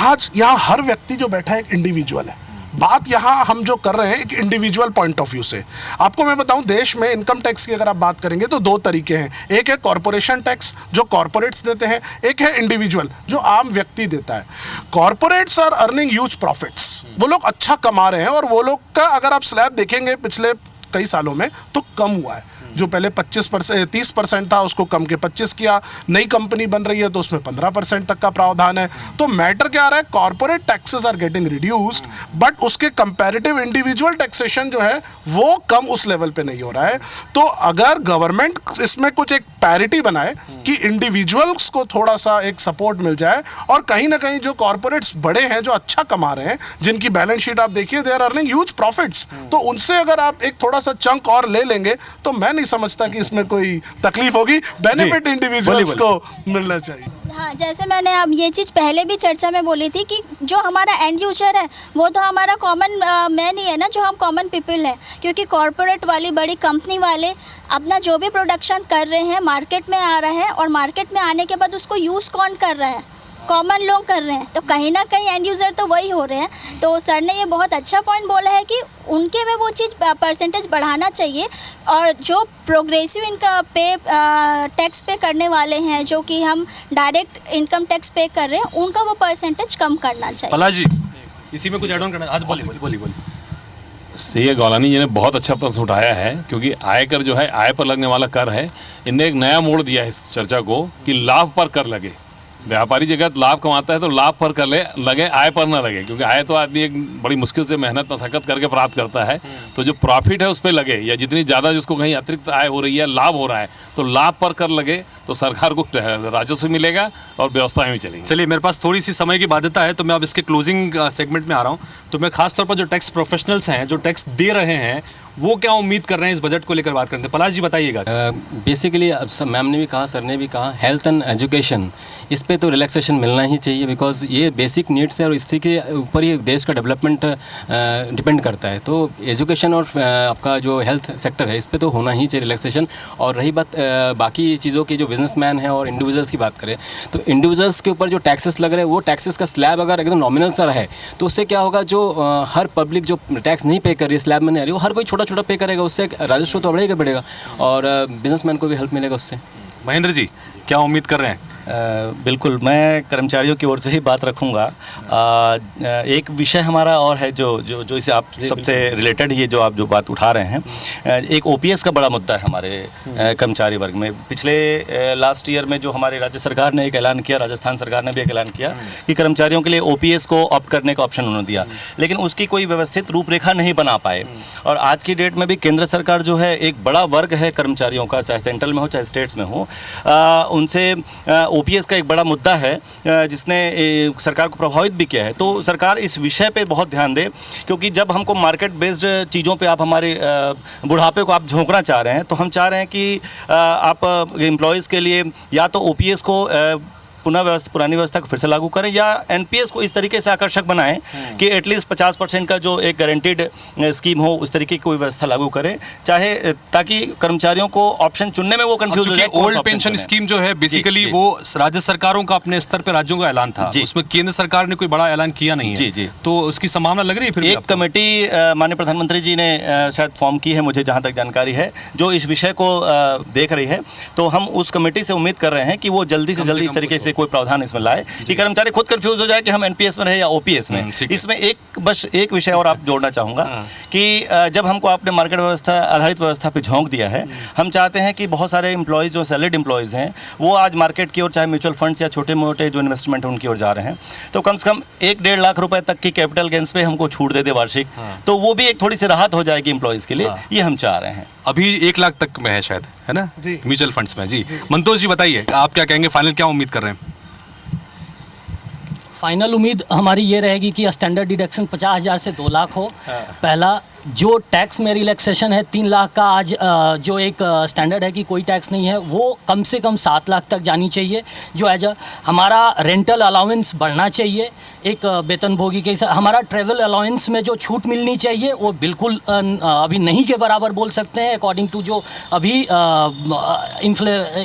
आज यहाँ हर व्यक्ति जो बैठा है एक इंडिविजुअल है। बात यहाँ हम जो कर रहे हैं एक इंडिविजुअल पॉइंट ऑफ व्यू से। आपको मैं बताऊं, देश में इनकम टैक्स की अगर आप बात करेंगे तो 2 तरीके हैं। एक है कॉरपोरेशन टैक्स जो कॉरपोरेट्स देते हैं, एक है इंडिविजुअल जो आम व्यक्ति देता है। Corporates are earning huge profits, वो लोग अच्छा कमा रहे हैं, और वो लोग का अगर आप स्लैब देखेंगे पिछले कई सालों में तो कम हुआ है। जो पहले 30% था उसको कम के 25 किया, नई कंपनी बन रही है तो उसमें 15% तक का प्रावधान है। तो मैटर क्या आ रहा है, corporate taxes are getting reduced, but उसके कंपैरेटिव इंडिविजुअल टैक्सेशन जो है वो कम उस लेवल पे नहीं हो रहा है। तो अगर गवर्नमेंट इसमें कुछ एक पैरिटी बनाए कि इंडिविजुअल्स को थोड़ा सा एक सपोर्ट मिल जाए, और कहीं ना कहीं जो कॉर्पोरेट्स बड़े हैं जो अच्छा कमा रहे हैं, जिनकी बैलेंस शीट आप देखिए they are earning huge profits, तो उनसे अगर आप एक थोड़ा सा चंक और ले लेंगे तो मैं नहीं समझता कि इसमें कोई तकलीफ होगी। बेनिफिट इंडिविजुअल्स को मिलना चाहिए। हाँ, जैसे मैंने अब ये चीज़ पहले भी चर्चा में बोली थी कि जो हमारा एंड यूजर है वो तो हमारा कॉमन मैन ही है ना, जो हम कॉमन पीपल है, क्योंकि कॉरपोरेट वाली बड़ी कंपनी वाले अपना जो भी प्रोडक्शन कर रहे हैं मार्केट में आ रहा है, और मार्केट में आने के बाद उसको यूज़ कौन कर रहा है, कॉमन लोग कर रहे हैं। तो कहीं ना कहीं एंड यूज़र तो वही हो रहे हैं। तो सर ने ये बहुत अच्छा पॉइंट बोला है कि उनके में वो चीज़ परसेंटेज बढ़ाना चाहिए, और जो प्रोग्रेसिव इनका टैक्स पे करने वाले हैं, जो कि हम डायरेक्ट इनकम टैक्स पे कर रहे हैं, उनका वो परसेंटेज कम करना चाहिए। पला जी, इसी में कुछ ऐड ऑन करना। आज बोलिए। सीए गौलानी जी ने बहुत अच्छा प्रश्न उठाया है, क्योंकि आयकर जो है आय पर लगने वाला कर है। इनने एक नया मोड़ दिया है इस चर्चा को कि लाभ पर कर लगे। व्यापारी जगत लाभ कमाता है तो लाभ पर कर लगे, आय पर ना लगे, क्योंकि आय तो आदमी एक बड़ी मुश्किल से मेहनत मशक्कत करके प्राप्त करता है। तो जो प्रॉफिट है उस पर लगे, या जितनी ज़्यादा जिसको कहीं अतिरिक्त आय हो रही है, लाभ हो रहा है, तो लाभ पर कर लगे तो सरकार को राजस्व मिलेगा और व्यवस्थाएं भी चलेंगी। चलिए, मेरे पास थोड़ी सी समय की बाध्यता है तो मैं अब इसके क्लोजिंग सेगमेंट में आ रहा हूँ। तो मैं खासतौर पर जो टैक्स प्रोफेशनल्स हैं, जो टैक्स दे रहे हैं, वो क्या उम्मीद कर रहे हैं इस बजट को लेकर बात करते हैं। पलाश जी बताइएगा। बेसिकली अब सब मैम ने भी कहा, सर ने भी कहा, हेल्थ एंड एजुकेशन, इस पे तो रिलैक्सेशन मिलना ही चाहिए, बिकॉज ये बेसिक नीड्स है और इसी के ऊपर ही देश का डेवलपमेंट डिपेंड करता है। तो एजुकेशन और आपका जो हेल्थ सेक्टर है, इस पे तो होना ही चाहिए रिलैक्सेशन। और रही बात बाकी चीज़ों की, जो बिजनेसमैन है और इंडिविजुअल्स की बात करें, तो इंडिविजुअल्स के ऊपर जो टैक्सेस लग रहे हैं, वो टैक्सेस का स्लैब अगर एकदम नॉमिनल सा रहे तो उससे क्या होगा, जो हर पब्लिक जो टैक्स नहीं पे कर रही है, स्लैब में नहीं आ रही, वो हर कोई छोटा छोटा पे करेगा, उससे राजस्व तो बढ़ेगा और बिजनेसमैन को भी हेल्प मिलेगा उससे। महेंद्र जी क्या उम्मीद कर रहे हैं? बिल्कुल, मैं कर्मचारियों की ओर से ही बात रखूंगा। एक विषय हमारा और है जो इसे आप सबसे रिलेटेड ही जो आप जो बात उठा रहे हैं, एक ओपीएस का बड़ा मुद्दा है हमारे कर्मचारी वर्ग में। पिछले लास्ट ईयर में जो हमारी राज्य सरकार ने एक ऐलान किया, राजस्थान सरकार ने भी एक ऐलान किया कि कर्मचारियों के लिए ओपीएस को ऑप्ट करने का ऑप्शन उन्होंने दिया, लेकिन उसकी कोई व्यवस्थित रूपरेखा नहीं बना पाए। और आज की डेट में भी केंद्र सरकार जो है, एक बड़ा वर्ग है कर्मचारियों का, चाहे सेंट्रल में हो चाहे स्टेट्स में हो, उनसे ओपीएस का एक बड़ा मुद्दा है जिसने सरकार को प्रभावित भी किया है। तो सरकार इस विषय पे बहुत ध्यान दे, क्योंकि जब हमको मार्केट बेस्ड चीज़ों पे आप हमारे बुढ़ापे को आप झोंकना चाह रहे हैं, तो हम चाह रहे हैं कि आप एम्प्लॉयज़ के लिए या तो ओपीएस को पुरानी व्यवस्था को फिर से लागू करें, या एनपीएस को इस तरीके से आकर्षक बनाएं कि एटलीस्ट 50% का जो एक गारंटीड स्कीम हो, उस तरीके की कोई व्यवस्था लागू करें, चाहे ताकि कर्मचारियों को ऑप्शन चुनने में वो कंफ्यूज हो जाए। ओल्ड पेंशन स्कीम जो है बेसिकली वो राज्य सरकारों का अपने स्तर पर राज्यों का ऐलान था, उसमें केंद्र सरकार ने कोई बड़ा ऐलान किया नहीं है। जी, तो उसकी संभावना लग रही है। फिर एक कमेटी माननीय प्रधानमंत्री जी ने शायद फॉर्म की है, मुझे जहाँ तक जानकारी है, जो इस विषय को देख रही है। तो हम उस कमेटी से उम्मीद कर रहे हैं कि वो जल्दी से जल्दी इस तरीके से कोई प्रावधान इसमें लाए कि कर्मचारी खुद कंफ्यूज हो जाए कि हम एनपीएस में रहे या ओपीएस में। इसमें बस एक विषय और आप जोड़ना चाहूँगा कि जब हमको आपने मार्केट व्यवस्था आधारित व्यवस्था पे झोंक दिया है, हम चाहते हैं कि बहुत सारे एम्प्लॉयज़ जो सैलरीड एम्प्लॉयज़ हैं, वो आज मार्केट की ओर, चाहे म्यूचुअल फंड्स या छोटे मोटे जो इन्वेस्टमेंट है उनकी ओर जा रहे हैं। तो कम से कम 1-1.5 लाख रुपए तक की कैपिटल गेंस पे हमको छूट दे दे वार्षिक, तो वो भी एक थोड़ी सी राहत हो जाएगी एम्प्लॉयज़ के लिए, ये हम चाह रहे हैं। अभी 1 लाख तक में है शायद, है ना, म्यूचुअल फंड्स में। जी मंतोष जी बताइए, आप क्या कहेंगे, फाइनल क्या उम्मीद कर रहे हैं? फाइनल उम्मीद हमारी ये रहेगी कि स्टैंडर्ड डिडक्शन 50,000 से 2 लाख हो। पहला, जो टैक्स में रिलैक्सेशन है 3 लाख का, आज जो एक स्टैंडर्ड है कि कोई टैक्स नहीं है, वो कम से कम 7 लाख तक जानी चाहिए। जो एज हमारा रेंटल अलाउंस बढ़ना चाहिए, एक वेतनभोगी के हिसाब। हमारा ट्रैवल अलाउंस में जो छूट मिलनी चाहिए वो बिल्कुल अभी नहीं के बराबर बोल सकते हैं, अकॉर्डिंग टू जो अभी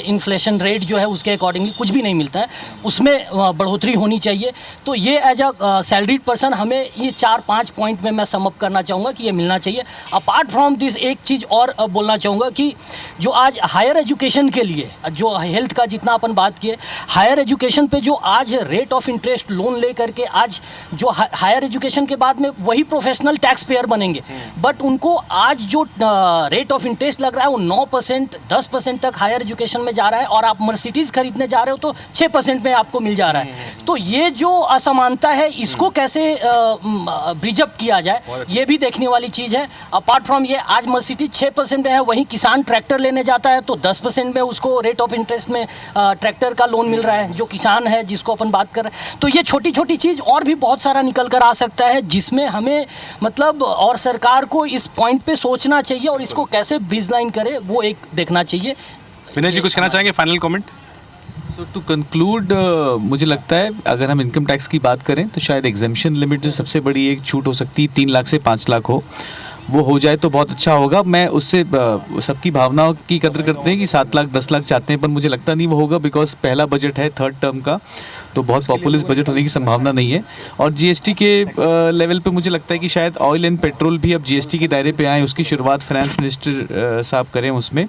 इन्फ्लेशन रेट जो है उसके अकॉर्डिंगली कुछ भी नहीं मिलता है, उसमें बढ़ोतरी होनी चाहिए। तो ये एज अ सैलरीड पर्सन हमें ये 4-5 पॉइंट में मैं समअप करना चाहूँगा कि ये मिलना चाहिए। अपार्ट फ्रॉम दिस एक चीज़ और बोलना चाहूँगा कि जो आज हायर एजुकेशन के लिए, जो हेल्थ का जितना अपन बात किए, हायर एजुकेशन पे जो आज रेट ऑफ इंटरेस्ट लोन ले करके आज जो हायर एजुकेशन के बाद में वही प्रोफेशनल टैक्स पेयर बनेंगे, बट उनको आज जो रेट ऑफ इंटरेस्ट लग रहा है वो 9%, 10% तक हायर एजुकेशन में जा रहा है, और आप मर्सिडीज़ खरीदने जा रहे हो तो 6% में आपको मिल जा रहा है। तो ये जो असमानता है, इसको कैसे ब्रिज अप किया जाए, ये भी देखने वाली चीज़ है। अपार्ट फ्रॉम ये, आज मर्सिडीज 6% में है, वहीं किसान ट्रैक्टर लेने जाता है तो 10% में उसको रेट ऑफ इंटरेस्ट में ट्रैक्टर का लोन मिल रहा है, जो किसान है जिसको अपन बात कर रहे हैं। तो ये छोटी छोटी चीज़ और भी बहुत सारा निकल कर आ सकता है, जिसमें हमें मतलब और सरकार को इस पॉइंट पे सोचना चाहिए और इसको कैसे ब्रिज लाइन करे वो एक देखना चाहिए। विनय जी कुछ कहना चाहेंगे, final comment? So to conclude, मुझे लगता है अगर हम इनकम टैक्स की बात करें तो शायद एग्जेम्पशन लिमिट जो सबसे बड़ी एक छूट हो सकती है 3 लाख से 5 लाख वो हो जाए तो बहुत अच्छा होगा। मैं उससे सबकी भावनाओं की कदर करते हैं कि 7 लाख 10 लाख चाहते हैं, पर मुझे लगता नहीं वो होगा, बिकॉज पहला बजट है 3rd टर्म का, तो बहुत पॉपुलिस्ट बजट होने की संभावना नहीं है। और जीएसटी के लेवल पे मुझे लगता है कि शायद ऑयल एंड पेट्रोल भी अब जीएसटी के दायरे पे आए, उसकी शुरुआत फाइनेंस मिनिस्टर साहब करें उसमें,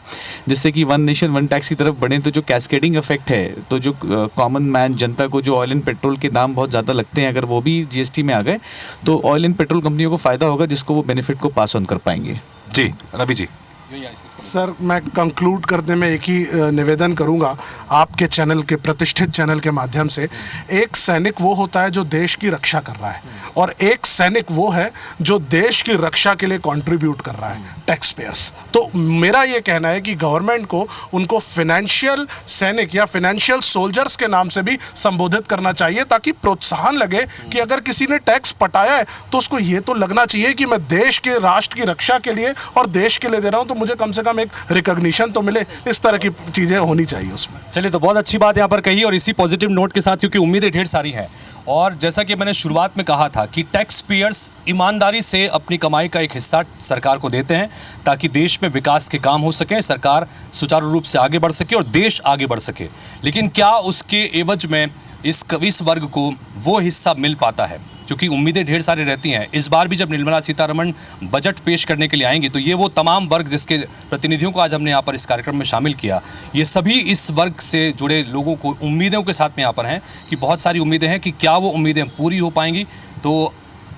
जिससे कि वन नेशन वन टैक्स की तरफ बढ़ें। तो जो कैस्केडिंग इफेक्ट है, तो जो कॉमन मैन जनता को जो ऑयल एंड पेट्रोल के दाम बहुत ज़्यादा लगते हैं, अगर वो भी जीएसटी में आ गए तो ऑयल एंड पेट्रोल कंपनियों को फ़ायदा होगा, जिसको वो बेनिफिट को पास ऑन कर पाएंगे। जी रवि जी। सर, मैं कंक्लूड करने में एक ही निवेदन करूंगा आपके चैनल के, प्रतिष्ठित चैनल के माध्यम से। एक सैनिक वो होता है जो देश की रक्षा कर रहा है, और एक सैनिक वो है जो देश की रक्षा के लिए कंट्रीब्यूट कर रहा है, टैक्स पेयर्स। तो मेरा ये कहना है कि गवर्नमेंट को उनको फाइनेंशियल सैनिक या फाइनेंशियल सोल्जर्स के नाम से भी संबोधित करना चाहिए, ताकि प्रोत्साहन लगे कि अगर किसी ने टैक्स पटाया है तो उसको ये तो लगना चाहिए कि मैं देश के, राष्ट्र की रक्षा के लिए और देश के लिए दे रहा हूं, तो मुझे कम से कम एक रिकॉग्निशन तो मिले। इस तरह की चीज़ें होनी चाहिए उसमें। चलिए, तो बहुत अच्छी बात यहाँ पर कही, और इसी पॉजिटिव नोट के साथ, क्योंकि उम्मीदें ढेर सारी हैं, और जैसा कि मैंने शुरुआत में कहा था कि टैक्स पेयर्स ईमानदारी से अपनी कमाई का एक हिस्सा सरकार को देते हैं ताकि देश में विकास के काम हो सकें, सरकार सुचारू रूप से आगे बढ़ सके और देश आगे बढ़ सके। लेकिन क्या उसके एवज में इस वर्ग को वो हिस्सा मिल पाता है? क्योंकि उम्मीदें ढेर सारी रहती हैं। इस बार भी जब निर्मला सीतारमण बजट पेश करने के लिए आएंगी तो ये वो तमाम वर्ग जिसके प्रतिनिधियों को आज हमने यहाँ पर इस कार्यक्रम में शामिल किया, ये सभी इस वर्ग से जुड़े लोगों को उम्मीदों के साथ में यहाँ पर हैं कि बहुत सारी उम्मीदें हैं कि क्या वो उम्मीदें पूरी हो पाएंगी। तो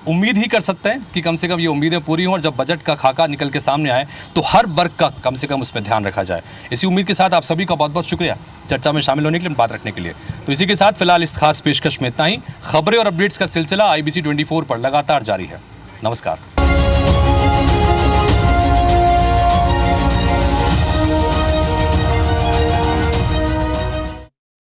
उम्मीद ही कर सकते हैं कि कम से कम ये उम्मीदें पूरी हों, और जब बजट का खाका निकल के सामने आए तो हर वर्ग का कम से कम उसमें ध्यान रखा जाए। इसी उम्मीद के साथ आप सभी का बहुत बहुत शुक्रिया चर्चा में शामिल होने के लिए, बात रखने के लिए। तो इसी के साथ फिलहाल इस खास पेशकश में इतना ही। खबरें और अपडेट्स का सिलसिला IBC 24 पर लगातार जारी है। नमस्कार।